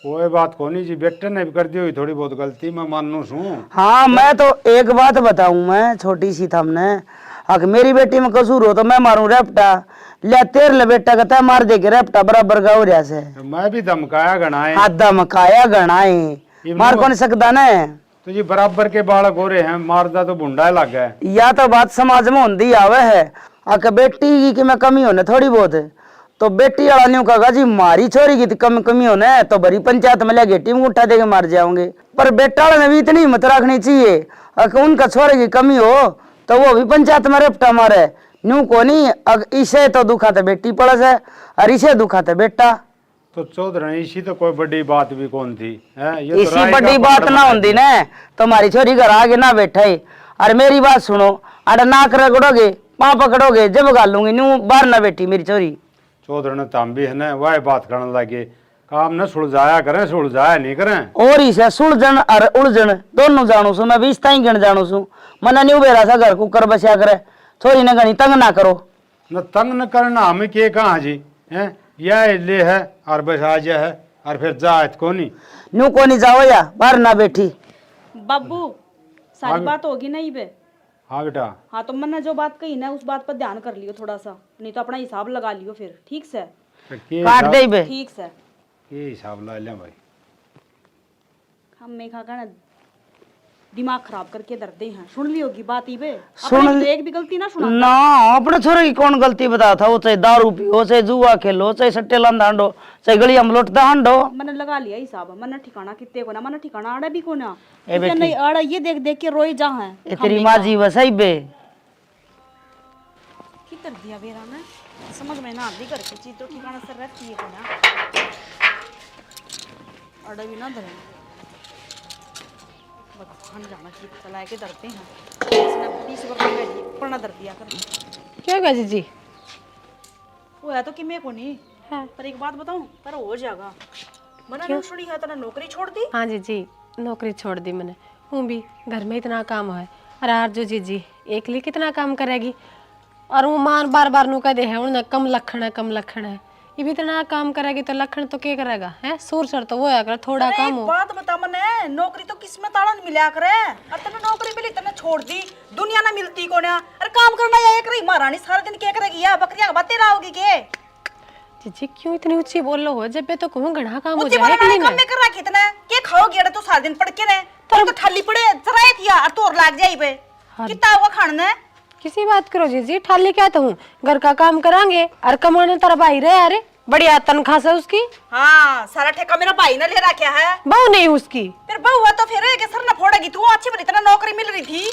कोई बात को नहीं जी, बेटे ने भी कर दी हुई थोड़ी बहुत गलती, मैं मानू सू। हाँ मैं तो एक बात बताऊं, मैं छोटी सी थमने, अगर मेरी बेटी में कसूर हो तो मैं मारूं रेपटा, ले तेर ले बेटा कहता मार दे के रेपटा बराबर का हो रहा से। मैं भी धमकाया गणाए। हाँ धमकाया गणाए, मार कौन सकता न? तो जी बराबर के बालक हो रहे हैं, मारदा तो भुंडा लग गया। या तो बात समाज में होती आवे है, अगर बेटी की में कमी होने थोड़ी बहुत, तो बेटी वाला नहीं कहा जी मारी छोरी की कमी होने तो भरी पंचायत में ले गेटी में उठा देके मार जाओगे। पर बेटा वाले ने भी इतनी हिम्मत रखनी चाहिए, अगर उनका छोरे की कमी हो तो वो भी पंचायत में रेपटा मारे, न्यू को नहीं। अगर इसे तो दुखा था बेटी पड़स है और इसे दुखा था बेटा। तो चौधरी इसी तो कोई बड़ी बात भी कौन थी है? ये तो इसी राय बड़ी का बात पकड़ ना में होती ना तो हमारी छोरी घर आगे ना बैठे। और मेरी बात सुनो, अरे नाक रगड़ोगे पाँव पकड़ोगे जब गालूंगी न्यू बाहर ना बैठी मेरी छोरी। चौधरी ने तम भी है ना वह बात करने लगे काम न सुलझाया करें सुलझाया नहीं करें और ही से सुलझन और उलझन दोनों जानू सु मैं भी इस ताई गण जानू सु मना नहीं उबेरा सा घर कुकर बसिया करे छोरी ने गणी तंग ना करो न तंग न करना हमें के कहाँ जी हैं यह ले है और बस आ जा है और फिर जात को नहीं न्यू को नहीं जाओ या बाहर ना बैठी बाबू सारी बात होगी नहीं बे। हाँ बेटा हाँ तो मैंने जो बात कही ना उस बात पर ध्यान कर लियो थोड़ा सा, नहीं तो अपना हिसाब लगा लियो फिर। ठीक से तो के काट दे बे ठीक से के हिसाब ला ले भाई हम में खा ना दिमाग खराब करके डरते हैं। सुन ली होगी बात ही बे, सुन अपनी तो एक भी गलती ना सुना। ना अपने छोरे की कौन गलती बता था वो चाहे दारू पियो चाहे जुआ खेलो चाहे सट्टे लंदांडो चाहे गली हम लुटता हंडो मैंने लगा लिया हिसाब, मैंने ठिकाना कितने को ना, मैंने ठिकाना आड़ा भी को ना। ए बेटी। नहीं आड़ा ये देख देख के रोई जा है ये तेरी माँ जी वसई बे की कर दिया बेरा ने, समझ में ना आती घर की चीज तो ठिकाना से रहती है को ना, आड़ा भी ना धरे भगवान जाना की चलाए के डरते हैं। इसने 20 वर्ष बैठी पढ़ना डर दिया कर। क्या होगा जीजी? वो है तो कि मैं को नहीं है, पर एक बात बताऊं पर हो जाएगा। मना नहीं सुनी है, तना नौकरी छोड़ दी। हाँ जीजी नौकरी छोड़ दी मैंने, हूँ भी घर में इतना काम है। और आज जो जीजी एकली कितना काम करेगी, और वो मान बार बार नु कह दे है उन्हें कम लखन है। ये भी इतना काम करेगी तो लखन तो क्या करेगा है? सुर सर तो वो है कर थोड़ा काम हो। बात बता मने, नौकरी तो किस्मत आड़ा मिला करे, और तने नौकरी मिली तने छोड़ दी, दुनिया ना मिलती को ना। अरे काम करना या एक रही महारानी सारा दिन क्या करेगी या बकरियां बातें रहोगी के? जीजी क्यों इतनी ऊंची बोल लो हो, जब भी तो कहूं घना काम हो ऊंची जाए बोलना एकली काम में। में कर रखी तने के खाओगी? अरे तू सारा दिन पढ़ के रहे तो खाली पड़े जराए थिया और तोर लाग जाई पे कितना हुआ खाना। किसी बात करो जीजी, ठाली क्या तो हूँ, घर का काम करांगे और कमाने तेरा भाई रहे। अरे बढ़िया तनख्वाह से उसकी। हाँ सारा ठेका मेरा भाई ने ले रखा है, बहू नहीं उसकी। फिर बहू हुआ तो फिर के सर न फोड़ेगी तू। अच्छी बड़ी तरह नौकरी मिल रही थी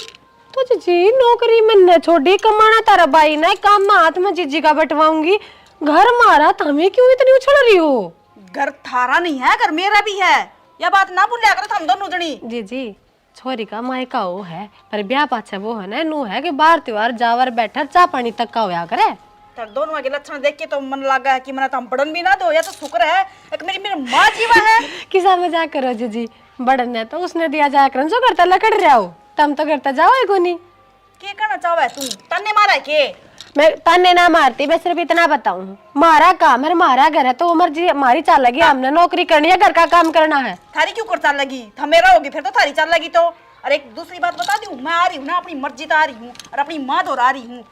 तो जीजी नौकरी मैंने छोड़ी, कमाना तेरा भाई ना, काम में हाथ में जीजी का बटवाऊंगी। घर मारा तो हमें क्यों इतनी उछल रही हो? घर थारा नहीं है, घर मेरा भी है, यह बात ना भूलिया करो हम दोनों जनी। जीजी छोरी का मायका वो है, पर ब्याह पाछे वो है ना नू है कि बार त्योहार जावर बैठा चा पानी तक का होया करे। तर दोनों के लक्षण देख के तो मन लगा है कि मना तो हम पढ़न भी ना दो, या तो शुक्र है एक मेरी मेरी माँ जीवा है। किसा मजाक करो जीजी, बड़न ने तो उसने दिया जाया करन जो करता लकड़ रहा हो, तम तो करता जाओ है कोनी। के कहना चाहे तू तन्ने मारा है के? मैं ताने ना मारती, मैं सिर्फ इतना बताऊं मारा काम है, हमारा घर है तो वो मर्जी हमारी चाल लगी, हमने नौकरी करनी है, घर का काम करना है। थारी क्यों कर चाल लगी? थमेरा होगी फिर तो थारी चाल लगी तो। और एक दूसरी बात बता दी, मैं आ रही हूँ ना अपनी मर्जी तो आ रही हूँ और अपनी माँ दोहरा रही हूँ,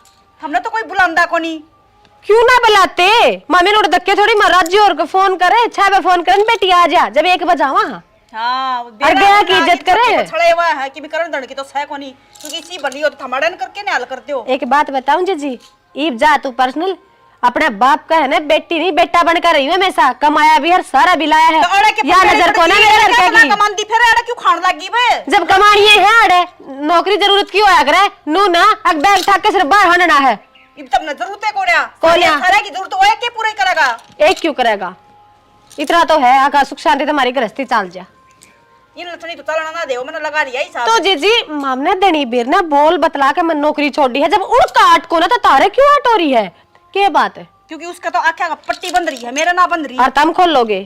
हमने तो कोई बुलांदा को नहीं। क्यों ना बुलाते? मम्मी ने धक्के थोड़ी महाराज जी और को फोन करे, 6 बजे फोन करन बेटी आ जा, जब 1 बजे आवा। हाँ और बेटा की इज्जत करे। छड़े हुआ है कि भी करण दंड की तो सह को नहीं, क्योंकि इसी बली हो तो थमाड़न करके निहाल करते हो। एक बात बताऊं जीजी, ईब जा तू पर्सनल अपने बाप का है ना, बेटी नहीं बेटा बनकर रही हूँ हमेशा, कमाया भी और सारा भी लाया है। तो या नजर को ना मेरे लड़के की, कमांदी फिर अड़ा क्यों खान लगी बे? जब कमानी है अड़े नौकरी जरूरत क्यों होया करे? नू ना अब बैग उठा के सिर्फ बाहर हंडना है। इब तब न जरूरत है कोन्या, कोन्या सारे की जरूरत है के पूरा करेगा? एक क्यों करेगा? इतना तो है आका सुख शांति तुम्हारी गृहस्थी चाल जा। इन लक्षणी तो चलना ना देओ, मैंने लगा लिया हिसाब। तो जीजी मामने देनी बीर ना बोल बतला के मैं नौकरी छोड़ दी है, जब उड़ काट को ना तो तारे क्यों हट हो रही है? क्या बात है? क्योंकि उसका तो आख्या का पट्टी बंद रही है, मेरा ना बंद रही। और तुम खोल लोगे?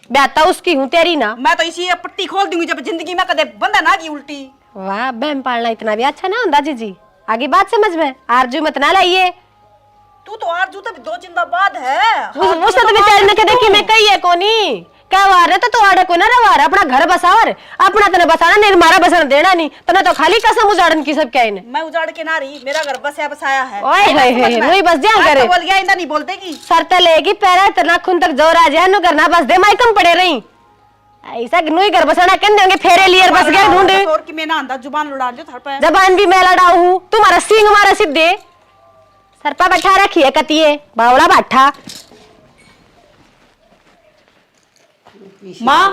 ब्याता उसकी हूँ तेरी ना। मैं तो इसी पट्टी खोल दूंगी जब जिंदगी में कदे बंदा ना की उल्टी। वाह बहन पालना इतना भी अच्छा ना होता जीजी, आगे बात समझ में आरजू मत ना लाइए। तू तो आरजू तो 2 जिंदाबाद है। वो सब बेचारे ने कह देखी मैं कही है कोनी क्या वार है तो आड़े को ना रवार अपना घर बसावर, अपना तने बसाना नहीं, मारा बसन देना नहीं, तने तो खाली कसम उजाड़न की सब क्या इन्हें। मैं उजाड़ के ना रही, मेरा घर बसाया है। ओए होए होए नहीं बस जा करे बोल गया इंदा नहीं बोलते की शर्त लेगी पैरा इतना खून तक जोर आ जाए नु करना बस दे, मैं कम पड़े रही ऐसा नुई घर बसाना कन देंगे फेरे लिए बस गया ढूंढ और की मैं ना अंदा जुबान लड़ा दो थर पे। जबान भी मैं लड़ाऊ हूं, तुम्हारा सिंह मारा सिद्धे सर पर बैठा रखी है कतिये बावड़ा बैठा। माँ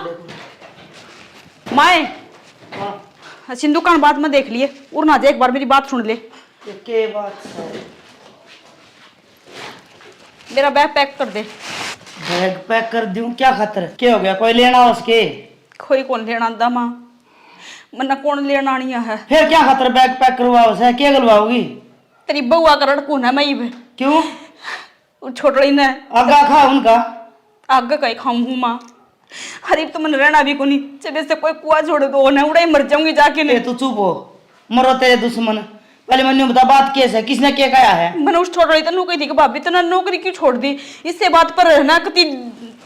माए सिंधु का बात में देख लिए और ना जा, एक बार मेरी बात सुन ले। के बात है? मेरा बैग पैक कर दे। बैग पैक कर दूं? क्या खतर क्या हो गया? कोई लेना उसके? कोई कौन लेना आंदा माँ, मन्ना कौन लेना आनी है? फिर क्या खतर बैग पैक करवाओ से क्या गलवाओगी? तेरी बउआ का रड़कून है मैं। क्यों? छोड़ रही ना आगा खा उनका आगे कहीं खाऊं हूँ माँ। हरीब तो मैंने रहना भी को नहीं, जब से कोई कुआ छोड़ दो ना उड़ा ही मर जाऊंगी जाके ए नहीं। तू चुप हो, मरो तेरे दुश्मन। पहले मैंने बता बात कैसे, किसने क्या कहा है? मैंने उस छोड़ रही तो नौकरी थी कि भाभी तो ना नौकरी क्यों छोड़ दी, इससे बात पर रहना कति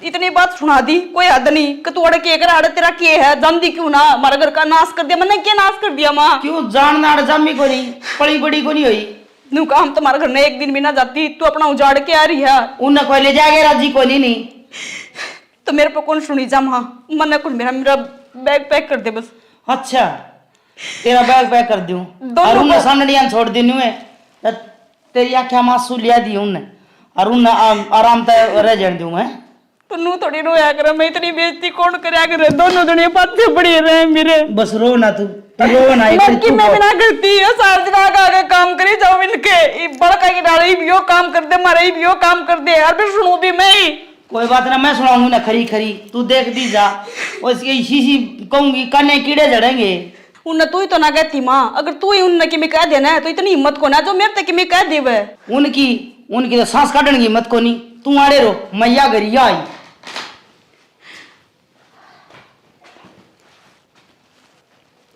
इतनी बात सुना दी, कोई हद नहीं कि तू अड़े के कर अड़े तेरा के है, जानती क्यों ना हमारे घर का नाश कर दिया। मैंने क्या नाश कर दिया माँ? क्यों जानना जामी को नहीं, पड़ी बड़ी को नहीं हुई। नू कहा हम तुम्हारे घर में एक दिन भी ना जाती, तू अपना उजाड़ के आ रही है। उन्हें कोई ले जाएगा राजी को नहीं। तो मेरे पे कौन सुनी जा माँ? मन कुछ मेरा बैग पैक कर दे बस। अच्छा तेरा बैग पैक कर दूं दोनों और उन्हें को- संडड़ियां छोड़ दी नुए तेरी आख्या मासू लिया दी उन्हें और उन्हें आराम से रह जाने दूं मैं। तो नू थोड़ी रोया कर, मैं इतनी बेइज्जती कौन करे कर, दोनों जने बातें पड़ी रहे मेरे। बस रो ना तू रो ना बाकी मैं भी ना करती है, सार दिन आगे काम करी जाओ इनके, ये बड़का की डाली भी यो काम कर दे, मारे भी यो काम कर दे, और फिर सुनू भी मैं ही। कोई बात ना, मैं सुनाऊंगी ना खरी खरी, तू देख दी जा। उसकी शीशी कहूंगी कन्ने कीड़े जड़ेंगे। उन तू ही तो ना कहती माँ, अगर तू ही उन की मैं कह देना है तो इतनी हिम्मत को ना जो मेरे तक मैं कह दे वह। उनकी तो सांस काटने की मत को नहीं, तू आड़े रो मैया गरी आई।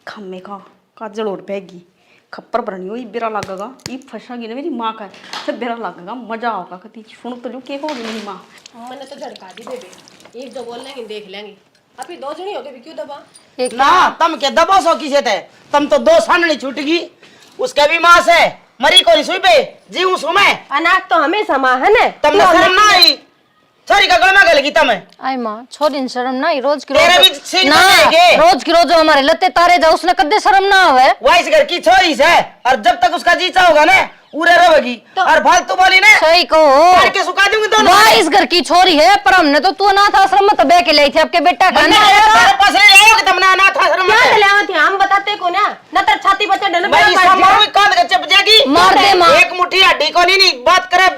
खम्मे का जलोड़ पैगी खप्पर भरनी हो, बेरा लगेगा, ये फंसागी ना मेरी माँ का, सब बेरा लगेगा, मजा होगा। कति सुन तो लू के होगी मेरी माँ। मैंने तो झड़का दी बेबे, एक जो बोल लेंगे देख लेंगे, अभी दो जनी हो गए, क्यों दबा? ना तुम क्या दबो सो किसे थे, तुम तो दो साननी छूट गई, उसके भी मां से मरी को नहीं सुई पे जी हूं सुमे। अनाज तो हमेशा माँ है ना, तुमने शर्म ना आई, छोरी का गल में गल की तुम्हें। आई माँ छोरी इन शर्म ना आई, रोज की तेरे रोज भी सीन ना बनेंगे। रोज की रोज हमारे लत्ते तारे जा, उसने कदे शर्म ना आवे। वाइस घर की छोरी से, और जब तक उसका जीचा होगा ना उरे रहेगी, और फालतू बोली ना सही को मार के सुखा दूंगी दोनों। वाह इस घर की छोरी है, पर हमने तो तू अनाथ आश्रम में तो बह के लाई थी आपके बेटा का मैंने तेरे पास ले आयो कि तुमने अनाथ आश्रम में क्या ले थे हम बताते को ना, न तर छाती पर चढ़ मैं इसका मारूंगी कांध के चप जाएगी। मार दे माँ। एक मुट्ठी हड्डी को नहीं बात करे।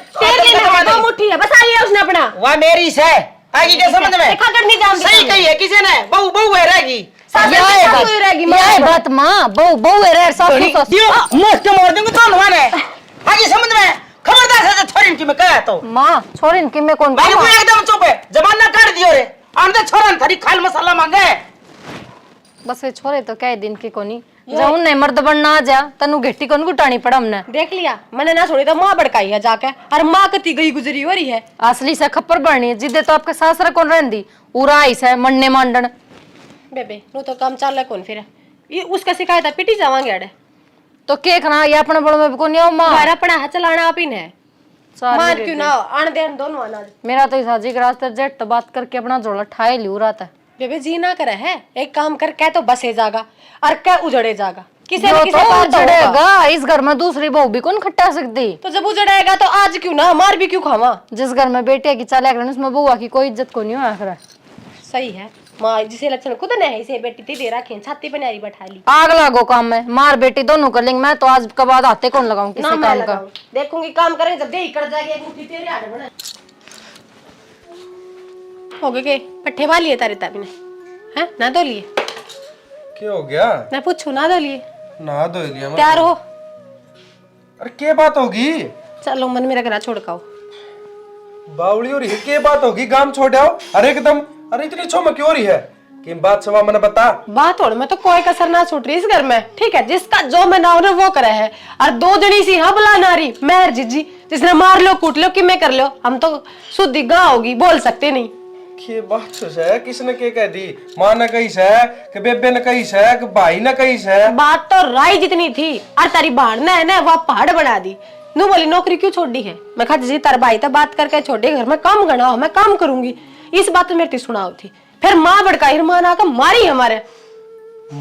दो मुट्ठी है बस, आई है उसने अपना वह मेरी से आएगी क्या समझ में? देखा कर नहीं जानती सही कही है किसी ने, बहू बहू है रहेगी। यह बात माँ बहु बहु है सासू सासू मुझे मार दूंगी तो नवाने आगे समझ में, खबरदार से छोरी की मैं कहा तो माँ छोरी इनकी मैं कौन भाई वो एकदम चुप है, जमाना काट दियो रे आंधे छोरन थारी खाल मसाला मांगे। बस वे छोरे तो क्या दिन की कोनी जाऊं नहीं मर्द बनना आ जा तनु घेटी कोन गुटानी पड़ा हमने। देख लिया मैंने ना सुनी तो माँ भड़काई है जाके, और माँ कती गई गुजरी हो रही है। असली से खप्पर बढ़नी है जिदे तो आपके सासरा कौन रहंदी उरा आई से मन्ने मांडन। बेबे नो तो काम चल रहा कौन फिर ये उसका शिकायत है, पिटी जावांगे अड़े तो के खना ये अपने बड़ों में कोनी आओ माँ हमारा अपना है चलाना आप ही ने, सारी मार रे क्यों दे। ना आन देन दोनों अनाज। मेरा तो इस हाजी के रास्ते जेट तो बात करके अपना झोला ठाए लियो रात है। बेबे जी ना करे है, एक काम कर कह तो बसे जागा और कह उजड़े जागा, किसी जो न किसी तो बात होगा। उजड़ेगा इस घर में दूसरी बहू भी कौन खट्टा सकती। तो जब उजड़ेगा तो आज क्यों ना मार भी क्यों खावा। जिस घर में बेटे की चाले करने उसमें बउआ की कोई इज्जत को नहीं हो आखिर। सही है माँ जिसे लक्षण खुद ने है इसे बेटी ती दे रखी छाती पे नारी बैठा ली। आग लागो काम में मार बेटी दोनों कर लेंगे, मैं तो आज के बाद हाथे कौन लगाऊं ना किसी मैं काम का। लगाऊं, देखूंगी काम करेंगे जब दे कर जाएगी एक मुट्ठी तेरे आड़े बना हो गए के पट्टे वाली है तारे ताबी ने हैं ना दो लिए क्या हो गया? मैं पूछू ना दो लिए नहा धो लिया मैं। तैयार हो अरे क्या बात होगी? चलो मन मेरा घर छोड़ काओ बावली हो रही है, क्या बात होगी? गांव छोड़ आओ। अरे एकदम, अरे इतनी छो में क्यों हो रही है? कि बात सवा मैंने बता। बात हो मैं तो कोई कसर ना छूट रही इस घर में, ठीक है जिसका जो मैं नाव ने वो करे है, और दो जनी सी हाँ बुला नारी मेहर जीजी जिसने मार लो कूट लो कि मैं कर लो, हम तो शुद्ध गाँ होगी बोल सकते नहीं। के बात है किसने के कह दी? माँ ने कही है कि बेबे ने कही है कि भाई ने कही है? बात तो राई जितनी थी और तारी बहन ने ना वह पहाड़ बना दी। नू बोली नौकरी क्यों छोड़ दी है, मैं कहा जी तार भाई तो बात करके छोड़े घर में काम करना हो मैं काम करूंगी, इस बात में मेरी सुनाओ थी। फिर माँ भड़काई माँ ना का मारी हमारे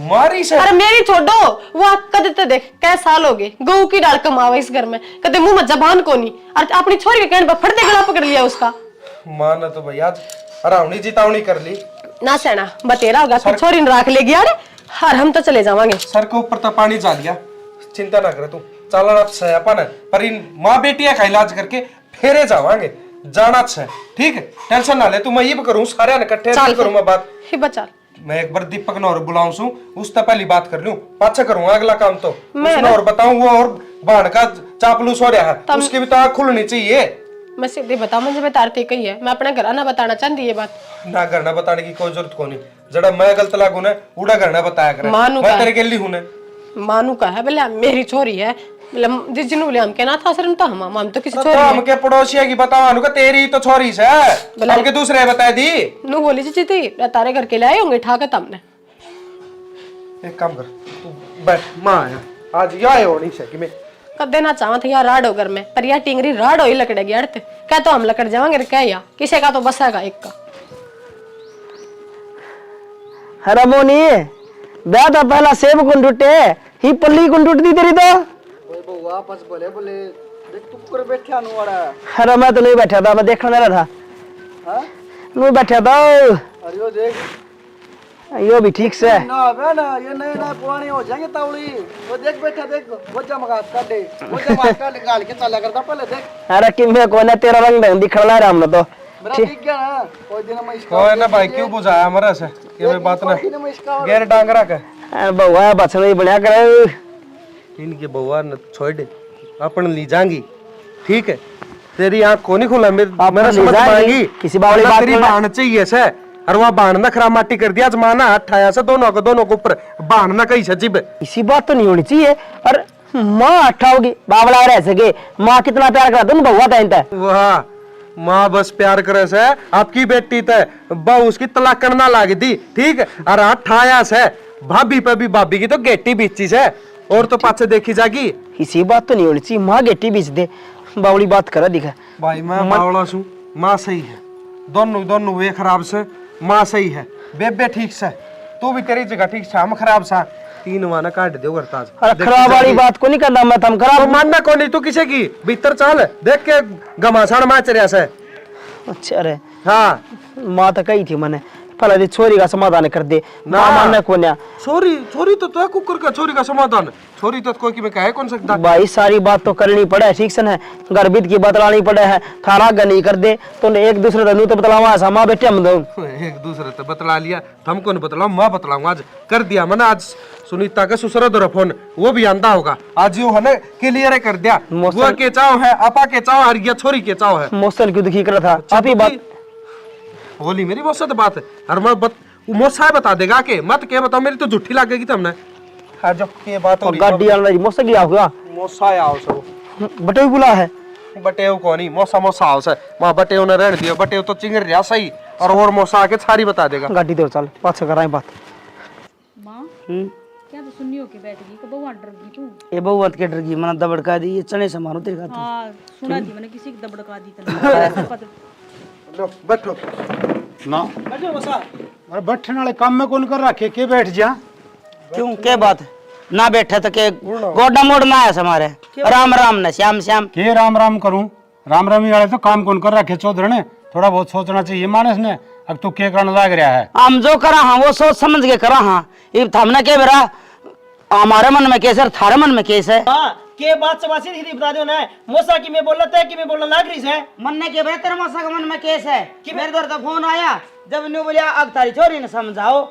मारी से। अरे मेरी छोड़ो वो कद तो देख कै साल हो गए गऊ की डाल कमावे इस घर में, कदे मुंह में जबान को नहीं, और अपनी छोरी के कहने पर फटते गला पकड़ लिया उसका। माँ ने तो भाई आज अरावनी जितावनी कर ली। ना सेना बतेरा होगा तो छोरी ने राख लेगी यार, और हम तो चले जावांगे। सर के ऊपर तो पानी जा गया, चिंता ना करे तू, चलना है अपन, पर इन माँ बेटिया का इलाज करके फेरे जावांगे, जाना है ठीक है, टेंशन ना ले तू, मैं ये भी करूँ सारे इकट्ठे करूँ मैं बात। ही बचा मैं एक बार दीपक ने और बुलाऊं सू, उससे पहली बात कर लूं, पाछा करूंगा अगला काम तो उसने और बताऊं, वो और बाण का चापलूस हो रहा है, उसकी भी तो आँख खुलनी चाहिए। मैं सीधे बता मुझे बता रही कही है, मैं अपना घर ना बताना चाहती ये बात। ना घर ना बताने की कोई जरूरत को नहीं। जड़ा मैं गलत लागू ने उड़ा घर ना बताया करे। मानू मैं का तेरे के लिए हूं ने। मानू का है बोले मेरी छोरी है, जिस जिन्हों बोले हम कहना था सर तो हम तो किसी तो छोरी हम के पड़ोसिया की बताओ अनुका तेरी तो छोरी से हमके दूसरे बता दी। नु बोली जी थी तारे घर के लाए होंगे ठाके तुमने। एक काम कर तू बैठ, मां आया आज या हो नहीं सकी मैं कब देना चाहवा था यार राड होकर में, पर यार टिंगरी राड हो ही लकड़ेगी अड़ते क्या तो हम लकड़ जावांगे रे क्या या किसी का तो बसेगा एक का। अरे मोनी ब्याह था पहला सेब कुन टूटे ही पल्ली कुन टूट दी तेरी तो। वापस बोले देख तू कर बैठा नु वाला। अरे मैं तो नहीं बैठा था, मैं देखने वाला था। हां मैं बैठा था। अरे यो देख यो भी ठीक से ना बे ना ये नए नए पुरानी हो जाएंगे तावड़ी। वो देख बैठा देख वो जमगात काट दे, वो जमगात काट निकाल के चला करता पहले देख। अरे कि मैं कोने तेरा रंग ढंग दिखला रहा हमने तो मेरा दिख गया ना कोई दिन मैं इसका कोई ना भाई क्यों बुझाया हमारा से ये मैं बात ना दिन मैं इसका गैर डांग रख बहुआ बस नहीं बनया करे। इनके बउआ न छोड़ दे अपन ली जाएंगी ठीक है। तेरी आंख को नहीं खुला मेरा ले समझ जाएंगी। पाएगी किसी बावली बात तेरी को ना- बाण चाहिए से और वह बाण ना खराब माटी कर दिया जमाना हठाया से दोनों के ऊपर बाण ना कहीं सजीब इसी बात तो नहीं होनी चाहिए। और माँ अट्ठा होगी बावला रह सके, माँ कितना प्यार करा तुम बहुआ पहनता है। वाह माँ बस प्यार करे से आपकी बेटी तय बहु उसकी तलाक करना लागी थी ठीक है। और हठाया से भाभी पे भी भाभी की तो गेटी बीची से और तो पाछे देखी जागी। इसी बात तो नहीं होनी चाहिए, माँ गेटी बीच दे बावली बात करा दिखा। भाई मैं बावला छू माँ सही है, दोनों दोनों वे खराब से माँ सही है, बेबे ठीक से तू भी तेरी जगह ठीक से हम खराब सा तीन वाना काट दे करता अरे खराब वाली बात को नहीं करना मैं तम तो खराब। मानना कौन नहीं तू किसे की भीतर चल देख के घमासान माच रहा से। अच्छा रे हाँ माँ तो कही थी मैंने पहले दी छोरी का समाधान कर दे ना मानना कौन है। छोरी छोरी तो तय कुकर का छोरी का समाधान छोरी तो कोई की मैं कहे कौन सकता। भाई सारी बात तो करनी पड़े ठीक से ना, गर्भित की बतलानी पड़े है थारा गनी कर दे तो एक दूसरे तनु तो बतलावा ऐसा माँ बेटे हम दो एक दूसरे तो बतला लिया हमको नहीं बतलाऊ मैं बतलाऊंगा आज कर दिया मैंने आज सुनीता का ससुर दो फोन वो भी आंदा होगा आज यो है ना क्लियर कर दिया वो के चाव है आपा के चाव और ये छोरी के चाव है। मौसम क्यों दुखी कर रहा था आप ही बात बोली मेरी मौसा तो बात है और मैं मौसा बता देगा के मत के बताओ मेरी तो झूठी लगेगी तुमने। हाँ जो ये बात हो रही गाड़ी वाला मौसम क्या होगा मौसा आओ सब बटे बुला है बटेव को नहीं मौसा मौसा आओ से वहां बटेव ने रहने दिया बटेव तो चिंगर रहा सही और मौसा आके सारी बता देगा। गाड़ी दे चल पाछे कराए बात। माँ क्या तो सुन्नी होके बैठ गई कब वहां डर गई तू। ए बहुवत के डर गई मना दबड़का दी ये चने से मारो तेरे खाते। हाँ सुना थी मैंने किसी की दबड़का दी तने। लो बैठो ना अरे बैठने वाले काम में कौन कर रखे के बैठ जा। क्यों क्या बात है ना बैठे तो के गोडा मोड़ ना है हमारे राम राम ना श्याम श्याम के राम राम करूं राम रामी वाले तो काम कौन कर रखे चौधरी ने थोड़ा बहुत सोचना चाहिए मानस ने। अब तू क्या करने लग रहा है। हम जो करा हाँ वो सोच समझ के करा हाँ ये हमने क्या बेरा हमारे मन में कैसे थारे मन में कैसे के बात समासी दीदी बता दो ना मोसा की मैं बोलता है कि मैं बोलना लाग रही है मन ने के बेहतर मौसा का मन में कैसे है कि मेरे दर तो फोन आया जब न्यू बोलिया अब तारी छोरी ने समझाओ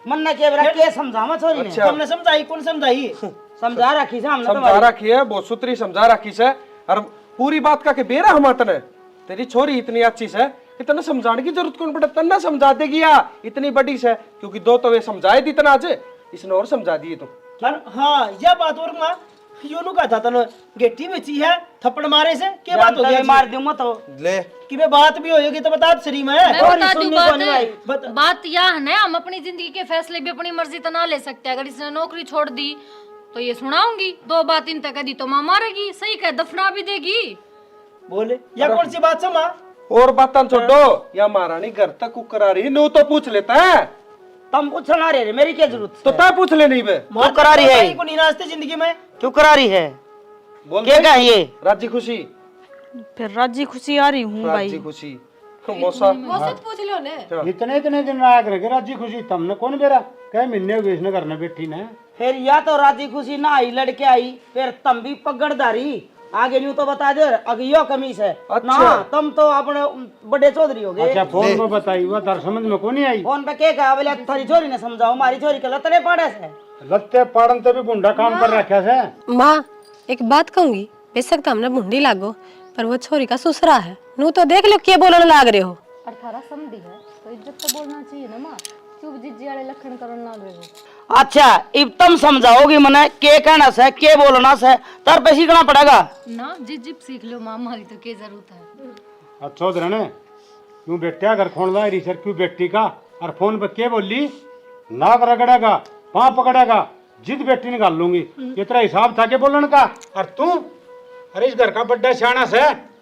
मन ने के बेरा के समझावा छोरी ने तुमने समझाई कौन समझाई समझा रखी से हमने समझा रखी है बहुत सुतरी समझा रखी से और पूरी बात का के बेरा हम तने तेरी छोरी इतनी अच्छी से इतना समझाने की जरूरत कौन पड़े तना समझा देगी या इतनी बड़ी से क्योंकि दो तो वे समझाए दी इतना आज इसने और समझा दिए तुम। हाँ यह बात और माँ योनू का था तनो गेटी बेची है थप्पड़ मारे से क्या बात हो गई मार दूं मत ले कि मैं बात भी होगी तो बता सरी मैं बता दूं बता। बात यह है ना हम अपनी जिंदगी के फैसले भी अपनी मर्जी तना ले सकते हैं। अगर इसने नौकरी छोड़ दी तो ये सुनाऊंगी दो बात इन तक दी तो माँ मारेगी सही कह दफना भी देगी। बोले या कौन सी बात से माँ और बात छोड़ो या महारानी घर तक कुकर आ रही नो तो पूछ लेता है तुम पूछना रहे मेरी क्या जरूरत तो तय पूछ ले नहीं बे क्यों करा रही है को नहीं नाचते जिंदगी में क्यों करा रही है बोल क्या कहा ये राजी खुशी फिर राजी खुशी आ रही हूँ भाई। राजी खुशी मौसा पूछ लो ने इतने दिन आग रखे राजी खुशी तुमने कौन बेरा कह महीने हो गए इसने घर में बैठी ने फिर या तो राजी खुशी ना आई लड़के आई फिर तुम भी पगड़दारी आगे न्यू तो बता दे अगर यो कमीज है ना तुम तो अपने बड़े चौधरी हो गए। अच्छा फोन में बताई हुआ तार समझ में कौन आई फोन पे क्या कहा बोले थारी छोरी ने समझाओ हमारी छोरी के लतने पाड़े से लगते पाड़न तो भी गुंडा काम कर रखा से। माँ एक बात कहूंगी बेशक तो हमने भूंडी लागो पर वो छोरी का ससुरा है, नू तो देख लो क्या बोलने लाग रहे हो। और थारा समझी है तो इज्जत तो बोलना चाहिए ना माँ, क्यों जिज्जी वाले लक्षण करो ना देखो। अच्छा अब तुम समझाओगी मने के कहना से के बोलना से तर पे सीखना पड़ेगा ना जिज्जी सीख लो माँ, हमारी तो क्या जरूरत है। अच्छा धरने क्यों बेटा घर खोलना है रिसर क्यों बेटी का और फोन पे के बोली नाक रगड़ेगा पाँव पकड़ेगा जिद बेटी निकाल लूंगी, ये तेरा हिसाब था के बोलन का। और तू अरे इस घर का बड्डा सियाना से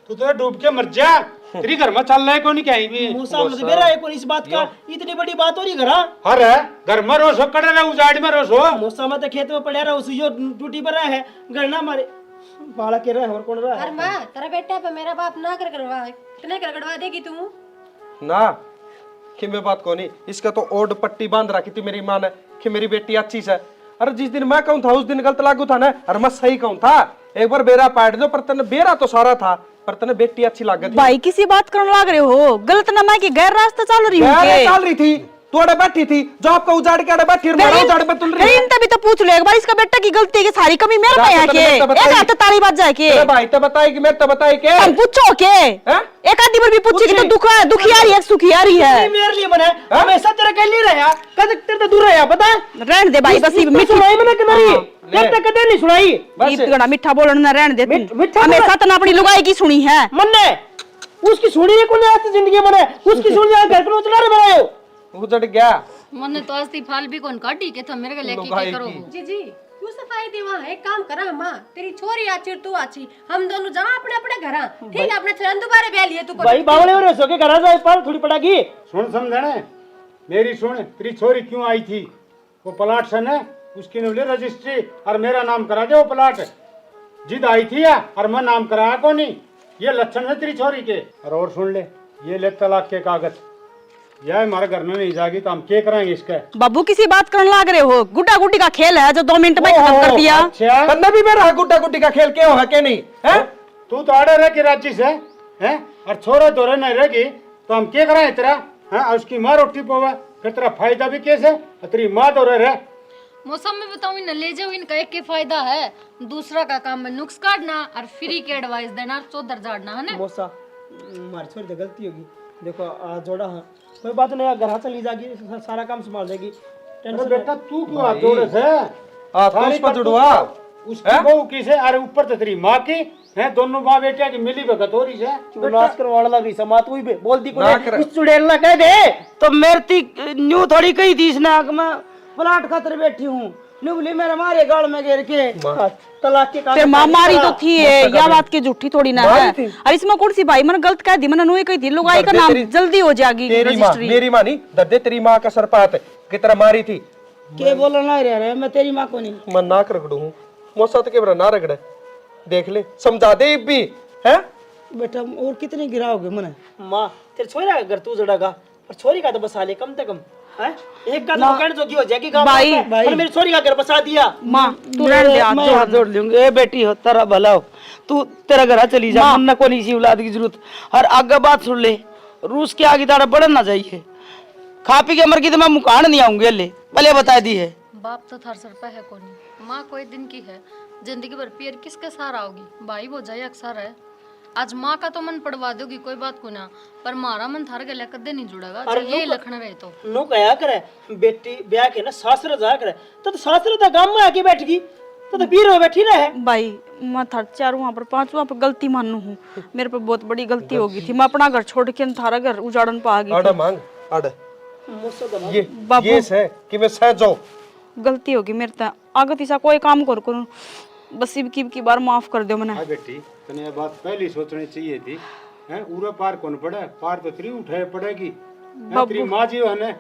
तू तो डूब के मर जा, तेरी घर में चल रहा है कोई नहीं कहीं भी। मूसा मतलब बेरा है कोई इस बात का, इतनी बड़ी बात हो रही घरा। अरे घर में रोसो कड़े रहे उजाड़ में रोसो मूसा में तो खेत में पड़ा रहा, उसी जो टूटी पर रहा है घर ना मारे बाड़ा के रहा है और कौन रहा है। अरे माँ तेरा बेटा पे मेरा बाप ना कर करवा, कितने कर करवा देगी तू? ना कि मैं बात कोनी, इसका तो ओड पट्टी बांध रखी थी मेरी माँ ने कि मेरी बेटी अच्छी से। अरे जिस दिन मैं कहूँ था उस दिन गलत लागू था ना, अरे मैं सही कहूँ था। एक बार बेरा पाट दो, पर तने बेरा तो सारा था, पर तने बेटी अच्छी लागत थी। भाई किसी बात करने लग रहे हो, गलत ना मैं की गैर रास्ता चल रही हूँ चल रही थी, तू अड़े बैठी थी, जो आपका उजाड़ के अड़े बैठी उजाड़ पे तुल रही है। तभी तो पूछ लो एक बार, इसका बेटा की गलती है कि सारी कमी मेरे पे है के एक हाथ ताली बात जाए के भाई तो बताई कि मैं तो बताई के हम पूछो के एक आदमी पर भी पूछे कि तो दुख है, दुखी आ रही है सुखी आ रही है। मेरे लिए बना हमेशा तेरे के लिए रहा, कद तेरे तो दूर रहा पता है। रहने दे भाई, बस मिठी सुनाई मैंने तुम्हारी एक तक कदे नहीं सुनाई। ईद गड़ा मीठा बोलना ना रहने दे, मीठा हमेशा तो अपनी लुगाई की सुनी है। मन्ने उसकी सुनी है कोने आज जिंदगी में, उसकी सुन जा घर पर चला रे बनायो उजड़ गया। मैंने तो आज फाल भी कौन काटी के था मेरे को लेके क्या करो। जी जी क्यों सफाई दी वहाँ, एक काम करा माँ, तेरी छोरी आची और तू आची, हम दोनों जा अपने अपने घर, ठीक है? अपने चरण दोबारा ब्याह लिए तू भाई बावले हो रहे के घर जाए पर थोड़ी पड़ेगी। सुन समझने मेरी सुन, तेरी छोरी क्यों आई थी वो प्लाट से न उसकी ने रजिस्ट्री और मेरा नाम करा दे वो प्लाट जिद आई थी या और मैं नाम कराया को नहीं, ये लक्षण है तेरी छोरी के। और सुन ले ये ले तलाक के कागज, यह हमारे घर में नहीं जाएगी तो हम क्या करेंगे इसका। बाबू किसी बात करने लग रहे हो, गुड्डा गुड्डी का खेल है जो 2 मिनट में खत्म कर दिया। अच्छा तन्ने भी मेरा गुड्डा गुड्डी का खेल क्यों है के नहीं है? तू तो आड़े रह के रांची से हैं और छोरा तोरे नहीं रहेगी तो हम क्या करें तेरा हैं। और उसकी माँ रोटी पोवे फिर तेरा फायदा भी कैसे, तेरी माँ तो रह मौसम में बताऊं न ले जाओ, इनका एक के फायदा है, दूसरा का काम है नुक्स काटना और फ्री के एडवाइस देना, चौधर झाड़ना है ना। मौसा हमारी छोरी तो गलती होगी, देखो आज जोड़ा है कोई बात नहीं, घर चली जाएगी सारा काम संभाल देगी। अरे बेटा तू क्यों हाथ जोड़े से हां तो उस पर जुड़वा उसकी बहू की से अरे ऊपर तो तेरी माँ की है, दोनों माँ बेटिया की मिली भगत हो रही है। नाश करवाने लग रही समात हुई बोल दी कोई इस चुड़ैल ना कह दे तो मेरी न्यू थोड़ी कही थी इसने आग में प्लाट खातर बैठी हूँ नुबली मेरे मारे गाल में घेर के तलाक के फिर माँ मारी तो थी या बात की झूठी थोड़ी ना है। और इसमें कौन सी भाई मैंने गलत कह दी, मैंने नुई कही थी लुगाई का नाम जल्दी हो जाएगी रजिस्ट्री। मेरी माँ नहीं दर्दे तेरी माँ का सरपात की तरह मारी थी। के बोलना रह रहा है, मैं तेरी माँ को नहीं मैं नाक रगड़ू हूँ मौसा तो के ना रगड़े, देख ले समझा दे भी है बेटा। और कितने गिराओगे मने माँ तेरे छोरी का घर तू जड़ागा पर छोरी का तो बसा ले कम से कम है, एक का तो कहने जोगी हो जाएगी काम भाई पर मेरी छोरी का घर बसा दिया। माँ तू रहने दे, मैं हाथ जोड़ लूंगी। ए बेटी हो तेरा भला हो, तू तेरा घर चली जा, मन्ना को नहीं सी औलाद की जरूरत। और आगे बात सुन ले, रूस के आगे तारा बढ़न ना चाहिए, खा पी के मर की तो मैं मुकान नहीं आऊंगी ले पहले बता दी है। बाप तो थार सर पे है कौन, माँ कोई दिन की है, जिंदगी भर पियर किसके सहारा होगी, भाई वो जाए अक्सर है। आज माँ का तो मन पड़वा दोगी कोई बात को ना, पर मारा मन थार गले कदे नहीं जुड़ेगा, ये लखन रहे तो नो कया करे बेटी ब्याह के ना सासरे जा करे तो सासरे तो गांव में आके बैठ गई तो पीर में बैठी रहे। भाई मैं था 4 वहाँ पर 5 वहाँ पर गलती मानू हूँ, मेरे पे बहुत बड़ी गलती हो गई थी, मैं अपना घर छोड़ के थारा घर उजाड़न पा गई। आड़ा मांग आड़ा ये से कि मैं सह जाऊं, गलती होगी मेरे ता आगे तीसा कोई काम करूँ बस इब की बार माफ कर दो मैंने। हाँ बेटी तने ये बात पहले सोचनी चाहिए थी हैं, उरे पार कौन पड़े, पार तो तेरी उठाए पड़ेगी। तेरी माँ जी है ना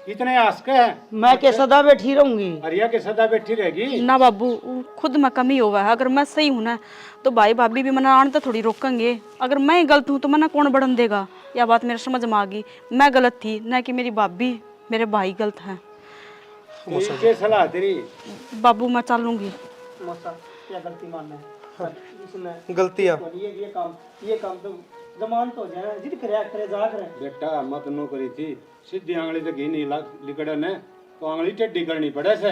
इतने आस के है, मैं के सदा बैठी रहूंगी, अरिया के सदा बैठी रहेगी ना बाबू खुद में कमी हुआ है, अगर मैं सही हूँ ना तो भाई भाभी भी मना आने तो थोड़ी रोकेंगे, अगर मैं गलत हूँ तो मना कौन बढ़न देगा। यह बात मेरे समझ में आ गई, मैं गलत थी ना कि मेरी भाभी मेरे भाई गलत हैं। क्या सलाह तेरी बाबू मैं चलूंगी। मौसा क्या गलती मानना है इसने गलतियां ये काम तो जमान तो हो जाए जिद करे जा करे। बेटा मत नो करी थी, सीधी आंगली तो घी नहीं लिकड़े ने तो आंगली टेढ़ी करनी पड़े से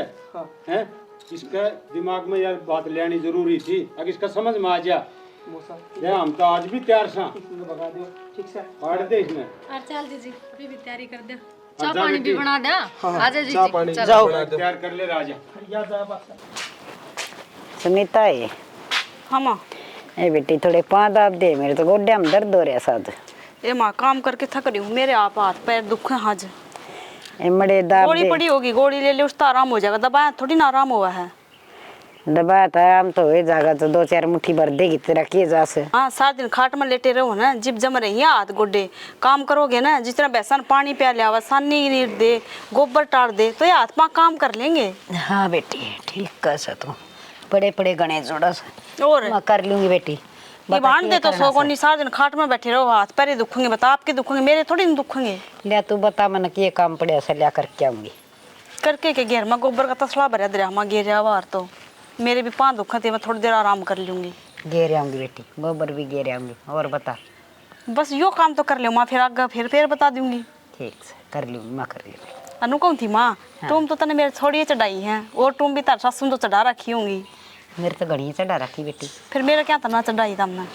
हैं। इसके दिमाग में यार बात लेनी जरूरी थी, अगर इसका समझ में आ जा ये हम तो आज भी तैयार सा बगा दियो ठीक से काट दे इसमें। और चल दीजिए अभी भी तैयारी कर दो। चाय पानी भी बना दे। आजा जी चाय पानी जाओ तैयार कर ले राजा। सुनीता है हाँ माँ। ए बेटी थोड़े पाँव दाब दे, मेरे तो गोड्या में दर्द हो रहा साथ। ए माँ काम करके थक रही हूँ, मेरे आप हाथ पैर दुख है आज। ए मड़े दाब गोली दे। पड़ी होगी, गोली ले ले उसका आराम हो जाएगा, दबाया थोड़ी ना आराम हुआ है। दबा था हम तो हो जाएगा तो 2-4 मुट्ठी भर देगी तेरा किए जा से। हाँ सारा दिन खाट में लेटे रहो ना, जिप जम रही है हाथ गोडे। काम करोगे ना, जिस तरह बेसन पानी पिया लिया, सानी नीर दे, गोबर टाड़ दे, तो ये हाथ पाँव काम कर लेंगे। हाँ बेटी ठीक कर सा तू, पड़े पड़े गणे जोड़ा सा और मैं कर लूंगी बेटी। ये बांध दे तो सो को नहीं, सारा दिन खाट में बैठे रहो, हाथ पैर दुखेंगे। बता आपके दुखेंगे, मेरे थोड़ी नहीं दुखेंगे। ले तू बता मन कि ये काम पड़े से लिया करके आऊंगी। करके के घेर में गोबर का तसला भरा दे रहा घेर बाहर, तो मेरे भी पाँव दुखा थे, मैं थोड़ी देर आराम कर लूंगी। घेर आऊंगी बेटी, गोबर भी घेर आऊंगी। और बता। बस यो काम तो कर ले माँ, फिर आगे फिर बता दूंगी। ठीक से कर लूंगी, मैं कर लूंगी। अनु कौन थी माँ? तुम तो तने मेरे थोड़ी चढ़ाई है, और तुम भी तार सासू तो चढ़ा रखी होंगी। मेरे तो घड़िया चढ़ा रखी बेटी। फिर मेरा क्या था ना चढ़ाई तुमने?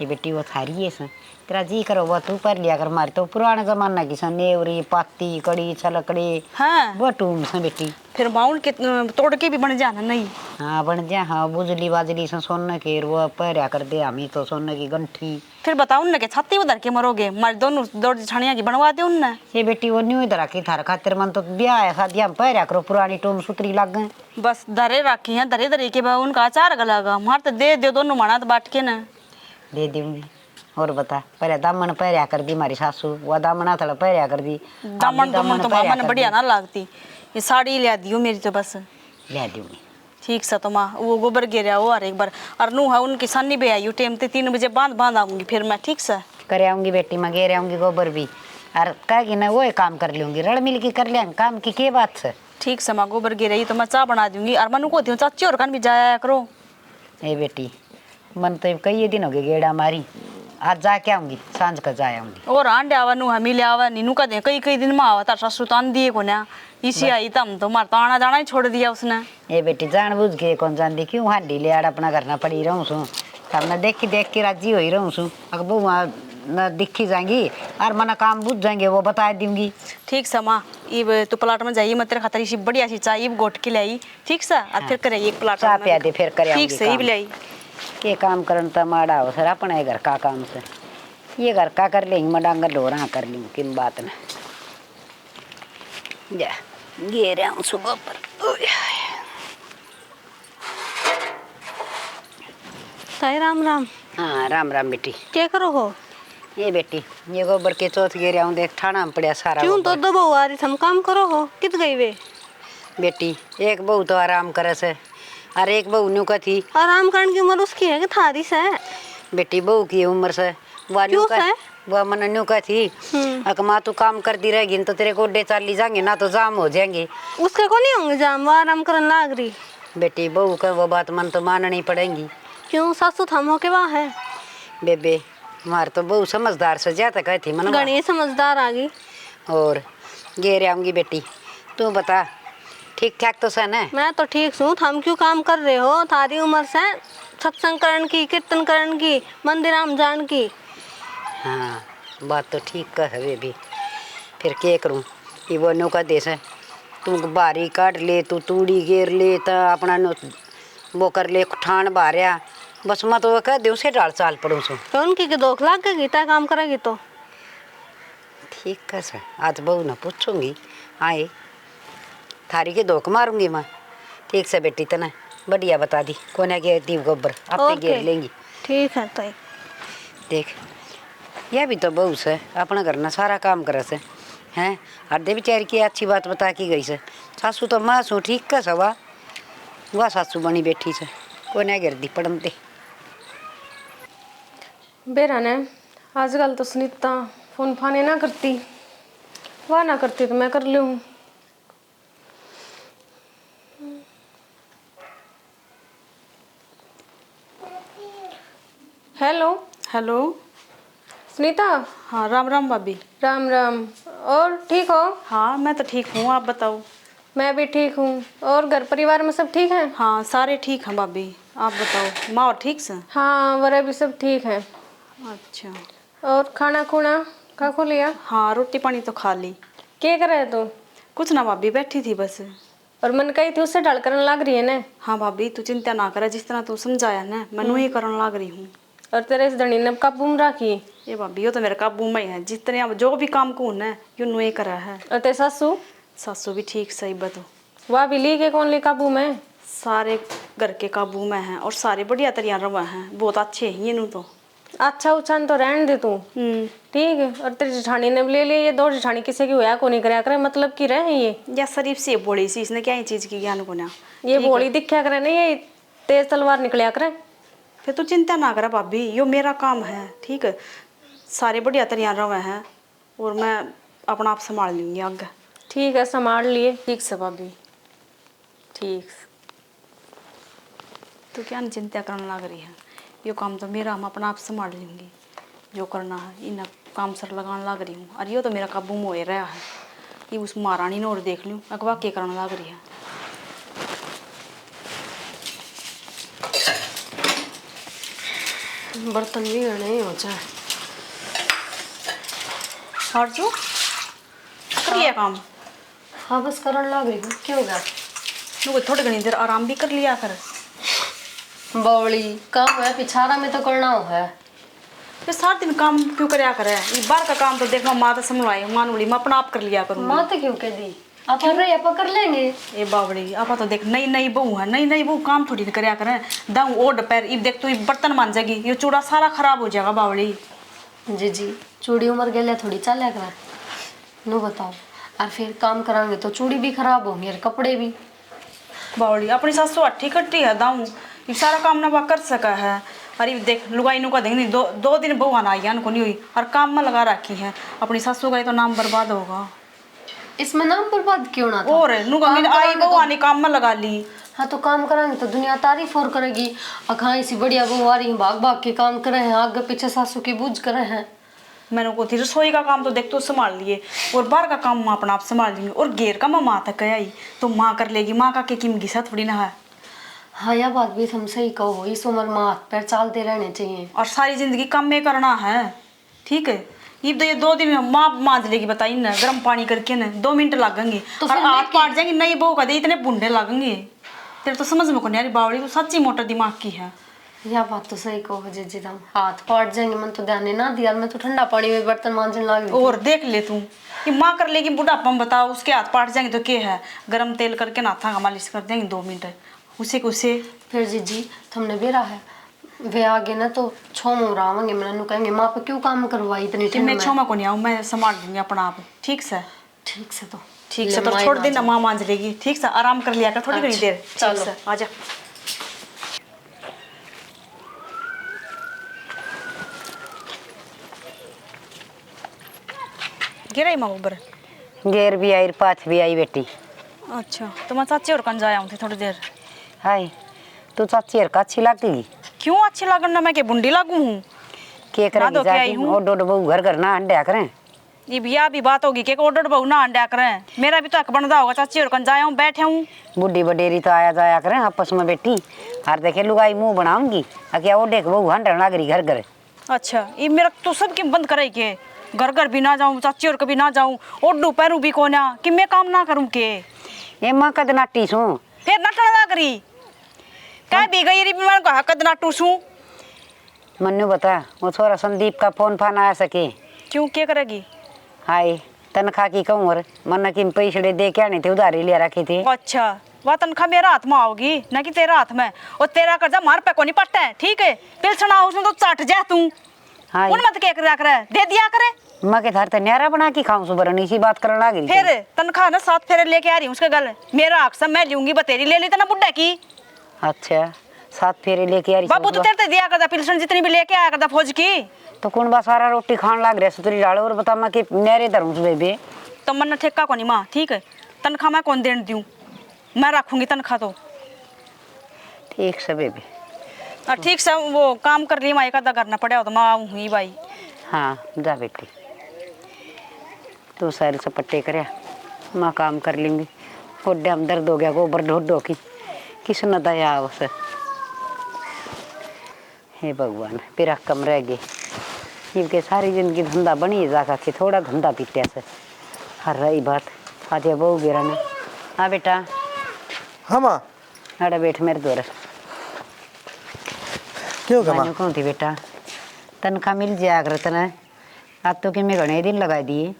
ये बेटी वो थारी है सर, तेरा जी करो वो तू पर लिया कर। मारे तो पुराने जमाना की सन नेवरी पाती कड़ी छलकड़ी हाँ वो टूम से बेटी। फिर बाउंड के तोड़ के भी बन जाना नहीं। हाँ बन जा। हाँ बुजली बाजली से सोने के वो पैरा कर दे हमी तो सोने की गंठी। फिर बताओ उनने के छाती उधर के मरोगे, मारे दोनों दो छानिया की बनवा दे उनने। ये बेटी वो न्यू इधर की थार खातिर मन तो ब्याह है शादी हम पैरा करो पुरानी टूम सुतरी लग गए। बस धरे रखी है, धरे धरे के बाद उनका अचार गलागा मार तो दे दो दोनों माना तो बाट के ना दे दूंगी। और बता पहले दामन पैरा कर दी मारी सासू, वो दामना थोड़ा पैरा कर दी। दामन दामन तो मामा ने बढ़िया ना लागती। ये साड़ी ले दियो मेरी तो बस ले दूंगी। ठीक सा तो माँ वो गोबर गिरा वो हर एक बार और नू है उनकी सन्नी भी आई टाइम ते 3 बजे बांध आऊंगी फिर मैं। ठीक सा कर आऊंगी बेटी, मैं घेर आऊंगी गोबर भी और कहेगी ना वो काम कर लूंगी, रल मिल के कर लेंगे काम की के बात से। ठीक से माँ गोबर गिराई तो मैं चाय बना दूंगी और मनु को चाची और कान भी जाया करो। ए बेटी मन तो कई दिन हो गए गेड़ा मारी, आज जाके आऊंगी सांझ का जा आऊंगी। और आंडे आवा नू हमी ले आवा नीनू का दे कई दिन में आवा तार सासू तो आन दिए को ना इसी आई तम तो मार तो आना जाना ही छोड़ दिया उसने। ए बेटी जानबूझ के कौन जानती क्यों हाडी ले आड़ अपना घर ना पड़ी रहूं सू, तब मैं देख के राजी हो ही रहूं सू। अगर बहू न दिखी जाएंगी और मना काम बुझ जाएंगे वो बता दूंगी। ठीक सा माँ इब तू प्लाट में जाइए, मैं तेरे खातर इसी बढ़िया सी चाय इब गोट के लाई। ठीक सा और फिर करे एक प्लाट चाय पिया दे फिर करे। ठीक से इब लाई के काम करन तो माड़ा हो सर अपने घर का काम से ये घर का कर लेंगे मैं डांगर ढोरा कर लूँ किन बात न जा गे रहा हूँ सुबह पर। ताई राम राम। हाँ राम राम बेटी। क्या करो हो? ये बेटी ये गोबर के चौथ गे रहा हूँ देख ठाणा में पड़ा सारा। क्यों तो दो बहू आ रही हम काम करो हो कित गई वे? बेटी एक बहू तो आराम करे से और एक बहू न्यू का थी। आराम करने की उम्र उसकी है कि थारी से? बेटी बहू की उम्र से वह मन न्यू का थी अक माँ तू काम करती रहेगी तो तेरे गोड्डे चाली जाएंगे ना तो जाम हो जाएंगे। उसके को नहीं होंगे जाम, वो आराम करने लाग रही। बेटी बहू का वो बात मन तो माननी पड़ेगी। क्यों सासू थमो के वहाँ है? बेबे मार तो बहू समझदार से ज्यादा कहती मन गणी समझदार आ गई। और घेर आऊंगी बेटी तू बता ठीक ठाक तो सन है? मैं तो ठीक हूँ, हम क्यों काम कर रहे हो? थारी उम्र से सत्संग करण की कीर्तन करण की मंदिर आम जान की। हाँ बात तो ठीक कह बेबी फिर क्या करूँ ये वो नो का देश है तू बारी काट ले तू तूड़ी घेर ले तो अपना वो कर ले ठान बारिया बस मैं तो वो कह दे उसे डाल चाल पड़ूँ सो तो उनकी के दोख लाग गई ता काम करेगी तो ठीक है सर आज बहू ना पूछूंगी आए थारी के धोख मारूंगी मैं। ठीक से बेटी तना बढ़िया बता दी कोने के दीव गोबर आपे घेर लेंगी। ठीक है तो देख यह भी तो बहू से अपना घर ना सारा काम करे से हैं हरदे बेचारी की अच्छी बात बता की गई से सासू तो माँ सू ठीक का सवा वह सासू बनी बैठी से कोने घेर दी पड़नते। बेरा ने आजकल तो सुनीता फोन फाने ना करती, वह ना करती तो मैं कर लूँ। Hello hello Sunita. हाँ राम राम भाभी। राम राम। और ठीक हो? हाँ मैं तो ठीक हूँ, आप बताओ। मैं भी ठीक हूँ। और घर परिवार में सब ठीक है? हाँ सारे ठीक हैं भाभी, आप बताओ माँ और ठीक से? हाँ वरा भी सब ठीक है। अच्छा। और खाना खुना खा खो लिया? हाँ रोटी पानी तो खा ली। क्या कर रहे तू? कुछ ना भाभी, बैठी थी बस। और मन कही थी उससे ढल करने लग रही है ना? हाँ भाभी तू चिंता ना कर, जिस तरह तू समझाया ना मैं ही करने लग रही हूँ। और तेरे इस धनी ने काबू में रखी? ये भाभी यो तो मेरे काबू में ही है, जितने अब जो भी काम को ना यो नुए करा है। और तेरे सासू? सासू भी ठीक सही बतो। वह भी ली के कौन ली काबू में? सारे घर के काबू में हैं और सारे बढ़िया तरिया रवा हैं, बहुत अच्छे हैं ये नू तो। अच्छा उछान तो रहने दे तू, ठीक है। और तेरी जेठानी ने भी ले लिया, ये दो जेठानी किसी की होया को नहीं कराया करे, मतलब की रहे ये? या शरीफ से बोली सी, इसने क्या ही चीज की ज्ञान को ना ये बोली दिखा करे नहीं, ये तेज तलवार निकलिया करे। फिर तू चिंता ना कर भाभी, यो मेरा काम है, ठीक है। सारे बढ़िया तरिया रवे हैं और मैं अपना आप संभाल लूंगी आगे। ठीक है संभाल लिए। ठीक से भाभी, ठीक। तो क्या नहीं चिंता करने लग रही है, यो काम तो मेरा, हम अपना आप संभाल लेंगे। जो करना है इन काम सर लगाने लग रही हूँ। और यो तो मेरा काबू में हो रहा है, ये उस महारानी ने और देख लूँ अगवा के करने लग रही है। बर्तन भी नहीं हो जाए। और जो कर लिया काम? हाँ बस करने लग रही हूँ, क्यों हो गया? तू थोड़ी घनी देर आराम भी कर लिया कर। बवड़ी काम है, पिछाड़ा में तो करना हो है। फिर सारा दिन काम क्यों करया करे? ये बाहर का काम तो देखो माँ तो संभालाई, मानूली मैं अपना आप कर लिया करूँगी। माँ तो क्यों कह दी, आप कर रहे आप कर लेंगे। ए बावड़ी आपा तो देख नई नई बहू है, नई नई बहू काम थोड़ी न करया करे। दाऊ ओ दोपहर ये देख तो ये बर्तन मान जाएगी, ये चूड़ा सारा खराब हो जाएगा बावड़ी। जी चूड़ी उम्र गले थोड़ी चल कर नो बताओ, और फिर काम कराएंगे तो चूड़ी भी खराब होंगी और कपड़े भी। बावड़ी अपनी सासू अट्ठी कट्टी है, दाऊ ये सारा काम ना वह कर सका है। अरे देख लुगाई नु का देंगे दो दिन बहू आना आई को नहीं हुई और काम में लगा रखी है। अपनी सासू का तो नाम बर्बाद होगा। इसमें नाम बर्बाद क्यों ना था? और आई बहू आने काम में लगा ली। हाँ तो काम कराएंगे तो दुनिया तारीफ और करेगी, अखा इसी बढ़िया बहू आ रही भाग भाग के काम करे हैं, आगे पीछे सासू की बूझ करे हैं। मैंने को थी रसोई का काम तो देख तो संभाल लिए और बाहर का काम माँ अपना आप संभाल लेंगे और घेर का मैं माँ तक आई तो माँ कर लेगी, माँ का के किम घिसा थोड़ी ना है। हाँ यह बात भी तुम सही कहो, इस उम्र में हाथ पैर चलते रहने चाहिए और सारी जिंदगी काम में करना है, ठीक है। ये 2 दिन में माँ मांझ लेगी, बताइए ना गर्म पानी करके ना 2 मिनट लगेंगे तो और हाथ पाट जाएंगे। नई बहू का दे इतने बुंडे लगेंगे, तेरे तो समझ में को नहीं आ रही बावड़ी, तो सच्ची मोटर दिमाग की है। यह बात तो सही कहो जी, तुम हाथ पाट जाएंगे, मन तो ध्यान ना दिया, मैं तो ठंडा पानी में बर्तन मांजने लग गई। और देख ले तू ये माँ कर लेगी बुढ़ापा में, बताओ उसके हाथ पाट जाएंगे तो क्या है, गर्म तेल करके नाथा का मालिश कर देंगे 2 मिनट उसे को उसे। फिर जी तुमने बेरा है वे आगे ना तो छो मुँह आवेंगे, मैंने कहेंगे माँ पे क्यों काम करवाई इतनी ठंड में। मैं छो को नहीं आऊँ, मैं संभाल लूंगी अपना आप, ठीक से। ठीक से तो ठीक से तो छोड़ देना, माँ मांझ लेगी, ठीक से आराम कर लिया कर थोड़ी घनी देर। चलो आजा। गिरा माँ ऊपर गेर भी आई पाछ भी आई बेटी। अच्छा तो मैं चाची और कन जाया हूँ थोड़ी देर। हाय तू चाची का अच्छी लगती? क्यों अच्छी लगन ना, मैं के बुंडी लागू हूँ के करेगी जाके और डोड बहू घर घर ना अंडा करें। ये भी भी बात होगी के ऑर्डर बहू ना अंडा करें, मेरा भी तो हक बनता होगा। चाची और कन जाया हूँ, बैठे हूँ। बुढ़ी बडेरी तो आया जाया करें आपस में बेटी, हर देखे लुगाई मुंह बनाऊंगी क्या ओडे के बहू हंडर नागरी घर घर। अच्छा ये मेरा तो सब की बंद करे के घर घर भी ना जाऊँ, चाची और कभी ना जाऊँ, ओडू पैरू भी कोना कि मैं काम ना करूँ के। ये माँ कद नाटी सू फिर नटना ना करी क्या भी गई री मैं कहा कद नाटू सू। मन्नू बता वो छोरा संदीप का फोन फान आया सके क्यों क्या करेगी? हाय तनख्वाह की कहूँ और मन की पैसे दे के आने थे, उधारी ले रखे थे। अच्छा वह तनख्वाह मेरा हाथ में आओगी ना कि तेरा हाथ में, और तेरा कर्जा मार पे को नहीं पट्टा है, ठीक है। पिलसना उसमें तो चट जा तू। हाँ उन मत क्या करा करे, दे दिया करे। माँ के धरते न्यारा बना के खाऊं सुबह इसी बात करने लगी। फिर तनख्वाह ना 7 फेरे लेके आ रही हूँ उसके गल, मेरा हक सब मैं लूंगी, बतेरी ले ली तना बुड्ढा की। अच्छा 7 फेरे लेके आ रही बाबू तो तेरे दिया करता पिलसन जितनी भी लेके आया करता फौज की। तो कौन बा सारा रोटी खान लग रहा सुतरी डालो और बता मैं कि न्यारे धरूं सुबह बे। तो मन ठेका को नहीं माँ, ठीक है। तनख्वाह मैं कौन देने दूँ, मैं रखूंगी तनख्वाह तो। ठीक से बेबी ठीक से वो काम कर ली, माँ का करना पड़ा तो मैं आऊँ ही भाई। हाँ जा बेटी तू सारे सपट्टे कर माँ काम कर लेंगी गोड्डे में दर्द हो गया गोबर ढोडो की किसने दया आवस। हे भगवान फिर कम रह गए इनके सारी जिंदगी धंधा बनी जाका कि थोड़ा धंधा पीते से। हर रही बात आज बहू गिरा ना। हाँ बेटा। हाँ माँ। अरे बैठ मेरे द्वारा। क्यों गमा? कौन थी बेटा तनख्वाह मिल जाया कर तना आज तो कि मैं घने दिन लगा दिए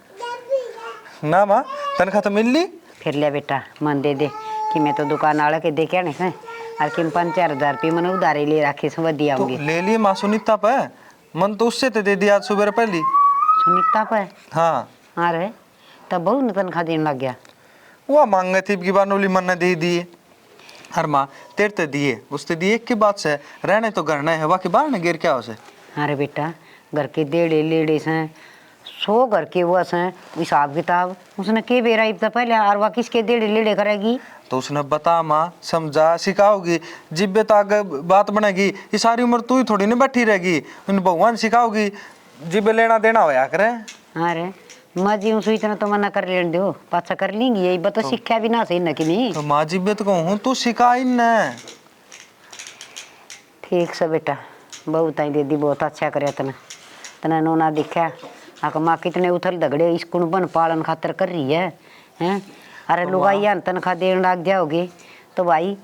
ना माँ तनख्वाह तो मिल ली। फिर लिया बेटा मन दे दे कि मैं तो दुकान वाला के दे क्या नहीं है और कि 5-4 हजार मैंने उधारे ले रखे से दिया तो ले लिए माँ सुनीता पे मन तो उससे तो दे दिया आज सुबह पहली। सुनीता पे? हाँ। अरे तब बहू ने तनख्वाह देने लग गया। वो मांगे थी की बार मन ने दे दिए। हर माँ तेरे तो दिए उससे दिए की बात से रहने तो घर है बाकी बाहर ने गिर क्या उसे। अरे बेटा घर के देड़े लेड़े से 100 घर के वो से हिसाब किताब उसने के बेरा इतना पहले और वह किसके देड़े लेड़े करेगी। तो उसने बता माँ समझा सिखाओगी जिब्बे तो आगे बात बनेगी। ये सारी उम्र तू ही थोड़ी ना बैठी रहेगी उन भगवान सिखाओगी जिब्बे लेना देना होया करे। अरे माँ जी उस इतना तो मना कर लेने दो पाछा कर लेंगी यही बता शिक्षा भी ना सही न कि नहीं। तो माँ जिब्बे तो कहूँ तू सिखा ही न। ठीक से बेटा बहुत आई दीदी बहुत अच्छा करे तना तना नोना दिखा आका माँ कितने उथल दगड़े स्कूल बन पालन खातर कर रही है हैं। अरे लुगाइया तनख्वाह देने लग जाओगे तो भाई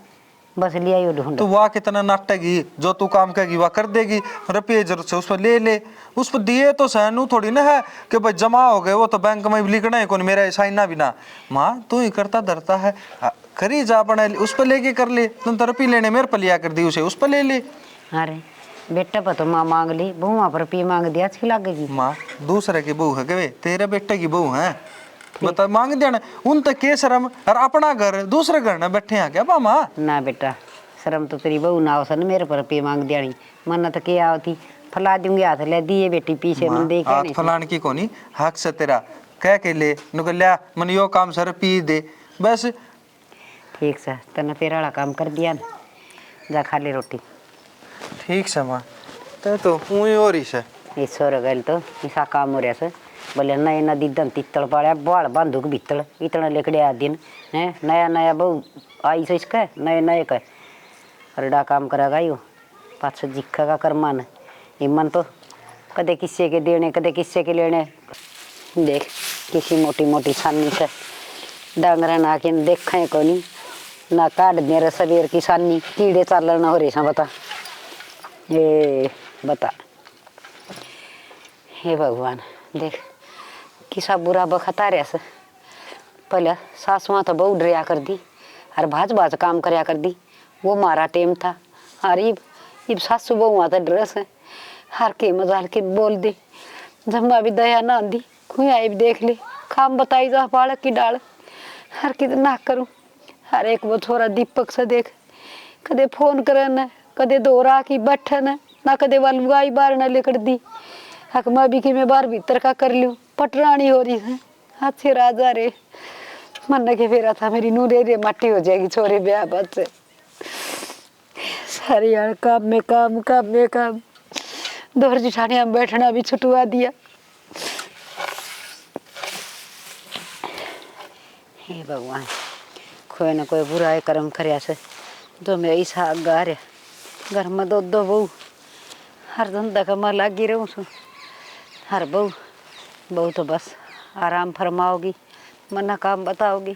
बस ले आई ढूंढ। तो वाह कितना नाटेगी जो तू काम करेगी वह कर देगी रुपये जरूरत से उस पर ले उस पर दिए तो सहनू थोड़ी ना है कि भाई जमा हो गए वो तो बैंक में लिखना है कौन मेरा साइना भी ना। माँ तू ही करता धरता है करी जा बना उस पर लेके कर ले तुम तो रुपये लेने मेरे पर लिया कर दी उसे उस पर ले ले। अरे बेटा पर तो माँ मांग ली बहू पर रुपये मांग दिया अच्छी लगेगी। माँ दूसरे की बहू है के तेरे बेटे की बहू है बता मांग देना उन तक के शर्म और अपना घर दूसरे घर में बैठे हैं क्या मामा। ना बेटा शर्म तो तेरी बहू ना हो सन मेरे पर रुपये मांग दिया मन तो क्या आवती फैला दूंगी हाथ ले दिए बेटी पीछे मन देख हाथ फलान की कोनी हक से तेरा कह के ले नुकल्या मन यो काम सर पी दे बस। ठीक से तने तेरा वाला काम कर दिया ना जा खा ले रोटी। ठीक से माँ तो ऊँ हो रही से ईश्वर गल तो ऐसा काम हो रहा से बोले नए नदी दन तितल पड़ा बाल बांधुक भीतल इतना लेकड़े आ दिन है नया नया बहु आई से इसका नए नए का रड़ा काम करेगा यो पाँच जिखा का करमान मन तो कदे किस्से के देने कदे किस्से के लेने। देख किसी मोटी मोटी छानी से डांगरा ना के देखें को नहीं ना काट दे रहे सवेर की सानी कीड़े चाल ना हो रही सा बता ये बता। हे भगवान देख किसा बुरा बखता रहा से पहले सासुआ तो बहुत डरिया कर दी और भाज भाज काम करया कर दी वो मारा टेम था और इब सासू बहुआ तो ड्रेस है हर के मजाल के बोल दे जम्मा भी दया ना आंदी खुआ भी देख ले काम बताई जा पालक की डाल हर की ना करूँ हर एक वो छोरा दीपक से देख कदे फोन करे न कदे दोरा की बैठन ना कदे वाल लुगाई बार न लेकर दी हक मैं भी कि मैं बार भीतर का कर लूँ पटरानी हो रही है हाथ से राजा रे मन के फेरा था मेरी नूरे रे माटी हो जाएगी छोरे ब्याह बात से सारी यार काम में काम दोहर जिठाने हम बैठना भी छुटवा दिया। हे भगवान कोई ना कोई बुरा कर्म करया से जो मैं ऐसा आगा रहा घर में दो बहू हर धंधा का मैं लागी रहूँ सु हर बहू तो बस आराम फरमाओगी मना काम बताओगी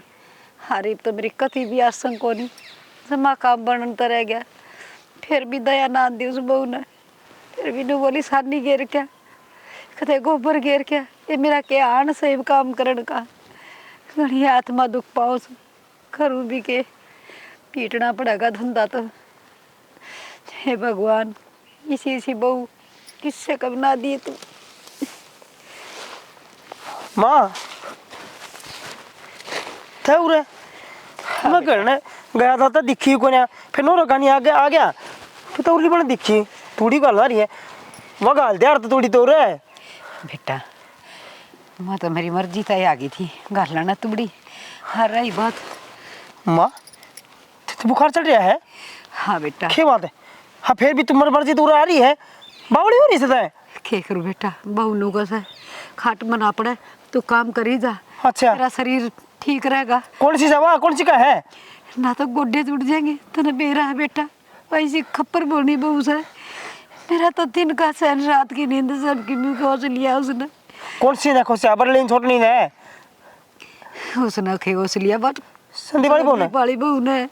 हरी तो मेरी कति भी आसन को नहीं जमा काम बनता रह गया फिर भी दया ना दी उस बहू ने फिर भी नू बोली सानी घेर क्या कदे गोबर घेर क्या ये मेरा क्या आन से काम करने का घनी आत्मा दुख पाओ करूँ भी के पीटना पड़ेगा धंधा तो। हे भगवान इसी बहू किससे कब ना दिए तू। माँ थे उरे मैं करने गया था तो दिखी को ना फिर नो रखा नहीं आ गया फिर तो उरली बने दिखी थोड़ी गल आ रही है वह गाल दे तो थोड़ी तो रे बेटा मैं तो मेरी मर्जी तय आ गई थी गाल ना तुबड़ी हर रही बात। माँ तो बुखार चढ़ रहा है। हाँ बेटा क्या बात है। हाँ फिर भी तुम्हारी मर्जी तो आ रही है बावड़ी हो रही है क्या करूँ बेटा बहु लोगों से खाट मना पड़े तो काम करी जा। अच्छा तेरा शरीर ठीक रहेगा। कौन सी दवा, कौन सी का है? ना तो गोड्डे टूट जाएंगे तो ना बेरा है बेटा, वैसी खप्पर बोनी बहू से। मेरा तो दिन का सहन, रात की नींद सबकी मुँह खोस लिया उसने। कौन सी देखो से अबर लेन छोड़ नहीं है उसने खोस लिया बट संदीप वाली बोल वाली बहू ने।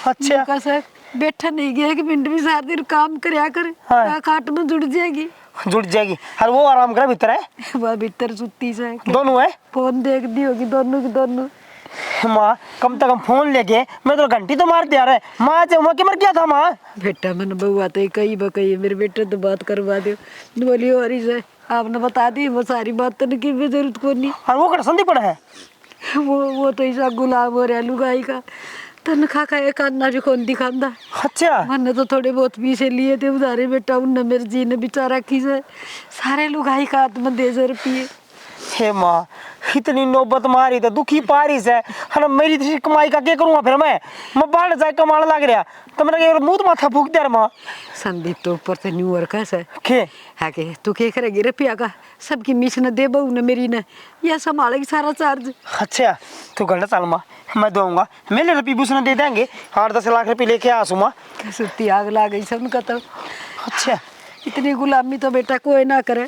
अच्छा कैसे बैठा नहीं गया कि मिनट में सारा दिन काम करया कर, हाँ। खाट में जुड़ जाएगी। जुड़ जाएगी। हर वो आराम करे भीतर है, वह भीतर सुती से दोनों है। फोन देख दी होगी दोनों की दोनों। माँ कम से कम फोन लेके मैं तो घंटी तो मार दिया रहे। माँ से उमा के मर गया था माँ। बेटा मैंने बउआ तो कई बकई मेरे बेटे तो बात करवा दो। बोली और से आपने बता दी वो सारी बात तो की भी जरूरत को नहीं। और वो कर संदीप पड़ा है वो तो ऐसा गुलाम हो रहा लुगाई का, तनखा का एक अन्ना जो कौन दिखांदा। अच्छा मैंने तो थोड़े बहुत पीछे लिए थे उधारे बेटा, उनने मेरे जी ने बेचारा की से सारे लुगाई का हाथ में 10 रुपये। हे माँ इतनी नौबत मारी तो दुखी पारिस है ना, मेरी तो कमाई का क्या करूँगा फिर मैं बाहर जाए कमाने लग रहा तो मैंने मुँह तो माथा फूक दिया माँ। संदीप तो ऊपर से न्यू वर्क है के है के तू क्या करेगी रुपया का, सबकी मिस ने दे बहू ने मेरी ने, यह संभालेगी सारा चार्ज। अच्छा तू गलत चल माँ, मैं दूंगा मेरे रुपये उसने दे देंगे 8-10 लाख रुपये लेके आ माँ। सुती आग ला गई सबका तो। अच्छा इतनी गुलामी तो बेटा कोई ना करे।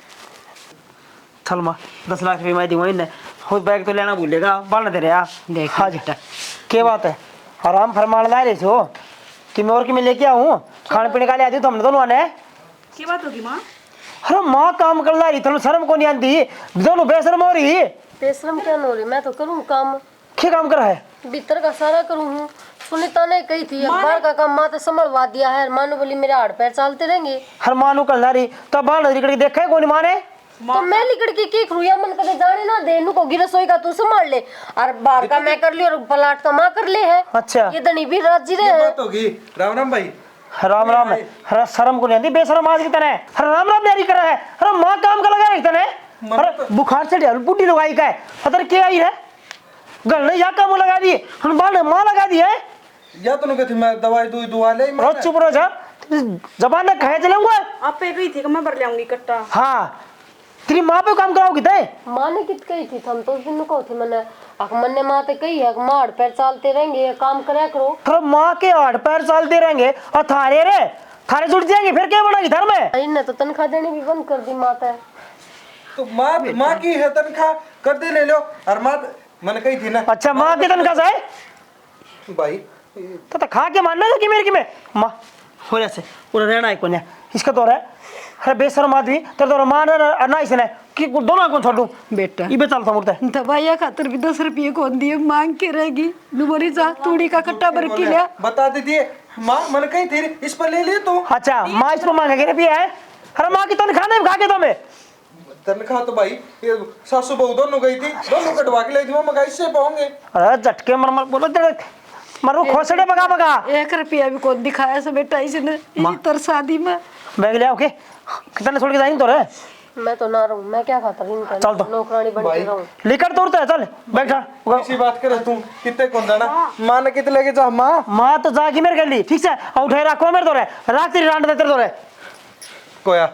चल माँ 10 लाख रुपये मैं दूंगा इन्हें, खुद बैग तो लेना भूलेगा बाल दे रहा। देख हाँ बेटा क्या बात है, आराम फरमान ला रहे हो कि मैं और कि मैं लेके आऊँ खाने पीने का ले आती तो हमने दोनों आने। क्या बात होगी माँ? अरे माँ काम कर ला रही थोड़ा शर्म को नहीं आती, दोनों बेशर्म हो रही। बेशरम क्या हो रही, मैं तो करूँ काम, क्या काम कर रहा है? भीतर का सारा करूँ हूँ। सुनीता ने कही थी अखबार का काम माँ तो संभलवा दिया है। मानो बोली मेरे हाथ पैर चलते रहेंगे। हर माँ नु कर ला रही तब बाल नजर करके देखा है कोई माँ ने? तो मैं लिकड़ की खरुया मन करे जाने ना दे, नु को रसोई का तू संभाल ले और बाहर का मैं कर ली और पलाट का माँ कर ले है। अच्छा ये दनी भी राजी रहे हैं। बात होगी। राम राम भाई। राम राम है, हर शर्म को नहीं आती बेशरम आज की तरह। हर राम राम नहीं कर रहा है, हर माँ काम का लगा रही तने। अरे बुखार से ढल बुढ़ी लगाई का है, अतर क्या आई है गल ने या काम लगा दिए हम बाल माँ लगा दी है। या तो कहती मैं दवाई दुआ ले रोज चुप रहो जा, जबान ना कहे चलेंगे। आप पे गई थी कि मैं भर ले आऊंगी कट्टा। हाँ तेरी माँ पे काम कराओगी ते? माँ ने कित कही थी हम तो उस दिन को थे मैंने मन ने माँ ते कही है माँ हाथ पैर चलते रहेंगे काम करया करो। अरे माँ के हाथ पैर चलते रहेंगे और थारे रे थारे जुड़ जाएंगे फिर क्या बनेगी धर्म में? इनने तो तनख्वाह देनी भी बंद कर दी माँ ते। तो माँ की है तनख्वाह कर दे ले लो। और माँ मैंने कही थी ना। अच्छा माँ की तनख्वाह से भाई तो खा के मानना कि मेरे की मैं माँ हो जैसे पूरा रहना है कोने इसका तो है। अरे बेशर्म आदमी तेरे तो मां ना इसने कि दोनों कौन छोड़ दूं बेटा ये बेचाल था मुर्दा दवाइया खातर भी 10 रुपये कौन दिए मांग के रहेगी। नुबरी जा तूड़ी का कट्टा भर के लिया। बता दीजिए माँ मैंने कही थी इस पर ले लिए तू। अच्छा माँ इस पर मांगेगी रुपया है? अरे माँ की तनख्वाह नहीं खा के तुम्हें तनख्वाह तो भाई ये सासू बहू दोनों गई थी, दोनों कटवा के ले थी मैं इससे पाऊंगे। अरे झटके मर मर बोलो तेरे मरो खोसड़े बगा बगा 1 रुपया भी कौन दिखाया से बेटा इसने तरसादी में। बैग ले आओ के कितने छोड़ के जाएंगे तो रे? मैं तो ना रहूं, मैं क्या खाता रही चल तो नौकरानी बन के रहूं। लेकर तोड़ता है चल बैठा इसी बात करे तू कितने कौन देना माँ ने कितने लेके जा माँ तो जागी मेरे गली ठीक से और उठे रखो मेरे तो रे रात तेरी रांड देते तो रे कोया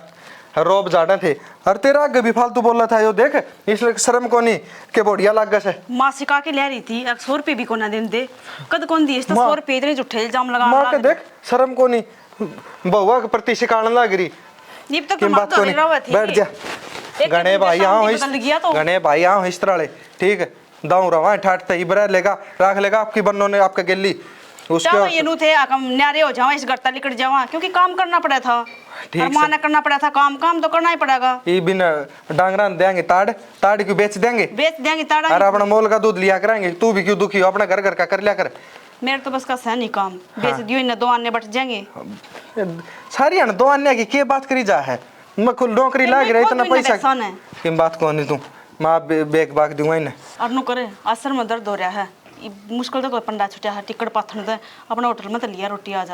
रोब जाने थे और तेरा आगे भी फालतू बोल रहा था यो देख इसलिए शर्म को नहीं के बढ़िया लग गए से। माँ सिखा के ले रही थी 100 रुपये भी को ना दिन दे कद कौन दिए 100 रुपये इतने झूठे इल्जाम लगा माँ के देख शर्म को नहीं बहुआ के प्रति शिकाने लग रही। ये तक तो माँ तो रहा थी। बैठ जा गणे भाई यहाँ गणे भाई यहाँ इस तरह ठीक है दाऊ रवा ठाट तई बरा लेगा राख लेगा आपकी बन्नों ने आपके गिल्ली उसके ये नु थे हम न्यारे हो जावा इस गड़ता लिकट जावा क्योंकि काम करना पड़ा था और माँ ने करना पड़ा था काम तो करना ही पड़ेगा। ये बिना डांगरा देंगे ताड़ क्यों बेच देंगे ताड़ा और अपना मोल का दूध लिया करेंगे। तू भी क्यों दुखी हो अपना घर का कर लिया कर। मेरे तो बस का सह नहीं काम बेच दियो इन 2 आने बट जाएंगे सारी है ना 2 आने की क्या बात करी जा है मैं खुद नौकरी लाग रही इतना पैसा किन बात को नहीं तू माँ बेग बाग दूंगा इन्हें और नु करे असर में दर्द हो रहा है मुश्किल तो कोई पंडा छुटिया है टिकट पाथन दे अपना होटल में तो लिया रोटी आज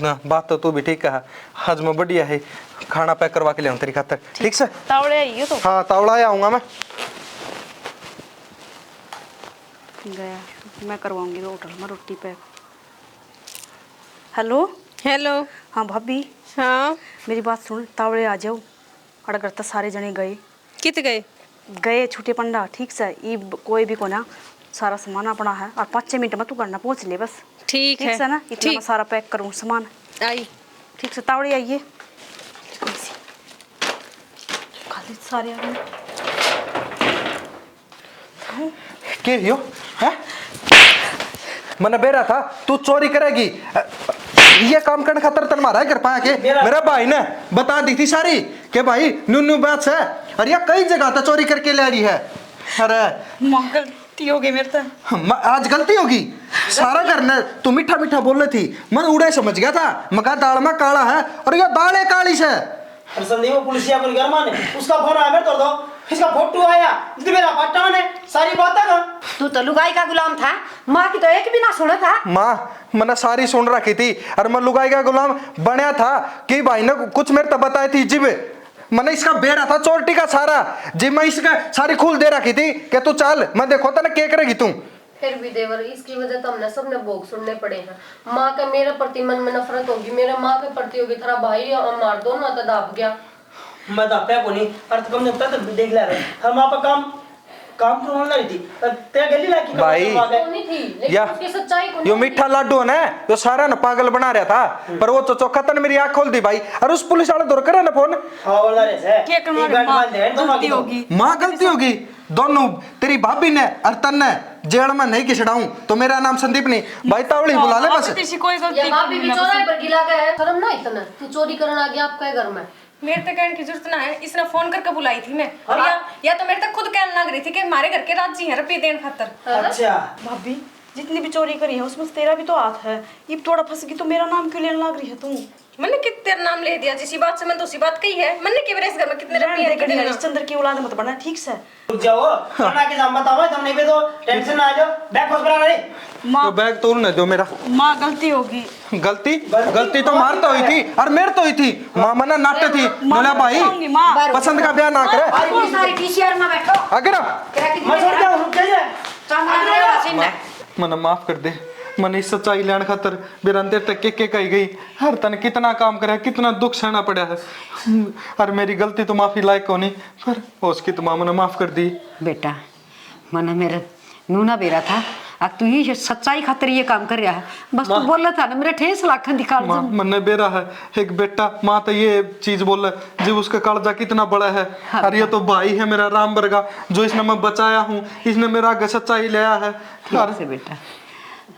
ना बात तो तू भी ठीक है आज मैं बढ़िया है खाना पैक करवा के ले आऊँ तेरी खातर ठीक से तावड़े आइयो तो हाँ तावड़ा आऊँगा मैं गया मैं करवाऊंगी होटल में रोटी पैक। Hello hello. हाँ भाभी हाँ मेरी बात सुन तावड़े आ जाओ अड़गर तो सारे जने गए कित गए छुट्टे पंडा ठीक से कोई भी को ना सारा सामान अपना है और 5 मिनट में तू करना पहुंच ले बस। ठीक है है ना, इतना मैं सारा पैक करूँ सामान। आई ठीक से तावड़ी आइए खाली सारे आ गए। के यो है मैंने बेरा था तू चोरी करेगी ये काम करने खातर तन मारा है कर पाया के मेरा भाई ने बता दी थी सारी के भाई न्यू बात है और ये कई जगह था चोरी करके ले रही है। अरे माँ गलती हो गई मेरे से। आज गलती होगी सारा करना तू मीठा मीठा बोल रही थी मैं उड़े समझ गया था मका दाल में काला है और ये दाल है काली से। अरे संदीप पुलिसिया को घर माने उसका फोन आया मेरे तो इसका फोटो आया मेरा पट्टा ने सारी बातें का तू तो लुगाई का गुलाम था, माँ की तो एक भी ना सुना था। माँ मैंने सारी सुन रखी थी और मैं लुगाई का गुलाम बनया था कि भाई ने कुछ मेरे तब बताई थी जिब मैंने इसका बेड़ा था चोरटी का सारा जिब मैं इसका सारी खुल दे रखी थी कि तू चल मैं देखो था ना क्या करेगी तू। फिर भी देवर इसकी वजह तो हमने सबने भोग सुनने पड़े हैं। माँ के मेरे प्रति मन में नफरत होगी, मेरे माँ के प्रति होगी, तेरा भाई मार दो ना तो दाब गया। मैं तो आपे को नहीं अर्थ कम नहीं पता देख ले रहे हम आप काम करवाने रही थी ते गली लाकी भाई नहीं थी लेकिन या उसकी सच्चाई को यो मीठा लाडू है ना जो सारा ना पागल बना रहा था पर वो तो चौखा तन मेरी आंख खोल दी भाई और उस पुलिस वाले दौर करे ना फोन वाला रे से क्या करना गलती होगी। माँ गलती होगी दोनों तेरी भाभी ने और तन ने जेल में नहीं किसड़ाऊं तो मेरा नाम संदीप नहीं भाई तावड़ी बुला ले बस। किसी कोई गलती ये भाभी भी चोराई पर गिला गया है शर्म ना इतना तू चोरी करने आ गया आपके घर में। मेरे तक कहने की जरूरत ना है, इसने फोन करके बुलाई थी मैं और या तो मेरे तक खुद कहने लग रही थी कि हमारे घर के राजी हैं रुपये देने खातर। अच्छा भाभी जितनी भी चोरी करी है उसमें से तेरा भी तो हाथ है। ये थोड़ा फंस गई तो मेरा नाम क्यों लेने लग रही है तू? मैंने कितने नाम ले दिया जिसी बात से मैंने दूसरी बात कही है। मैंने के इस घर में कितने रुपये हरिश्चंद्र की औलाद मत बना ठीक से। रुक जाओ खाना के नाम बताओ तुम नहीं भी तो टेंशन ना आ जाओ बैग खोज बना रही तो बैग तोड़ न दो मेरा। माँ गलती होगी। गलती तो मार तो हुई थी और मेरे तो हुई थी माँ मना नाट्य थी बोला भाई पसंद का ब्याह ना करे सारी टीसीआर में बैठो अगर मैं छोड़ जाऊं रुक जाइए मना माफ कर दे मन इस सच्चाई लेने खातर बिरंते तक के कही गई हर तन कितना काम करे कितना दुख सहना पड़ा है और मेरी गलती तो माफी लायक होनी पर उसकी तो माँ ने माफ कर दी। बेटा मन मेरा नूना बेरा था अब तू ही सच्चाई खातिर ये काम कर रहा है बस तू बोला था ना मेरा ठेस लाखन निकाल माँ मन बेरा है एक बेटा माँ तो ये चीज बोल रहा जब उसका कालजा कितना बड़ा है और ये तो भाई है मेरा राम बरगा जो इसने मैं बचाया हूँ इसने मेरा आगे सच्चाई लिया है। से बेटा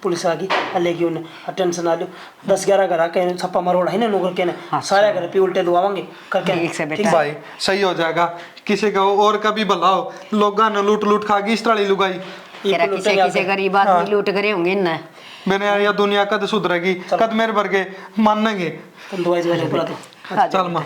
पुलिस आ गई लेगी उन्हें टेंशन आ लो 10-11 घर आके छप्पा मारोड़ा है ना नौकर के ने सारे घर पे उल्टे दुआवांगे करके भाई सही हो जाएगा किसी का और कभी भला हो लोग लूट लूट खा गई इस तरह लुगाई किसी गरीब आदमी लूट करे होंगे ना मैंने यार दुनिया कद सुधरेगी कद मेरे वर्गे मानेंगे तुम दवाई दो चल माँ।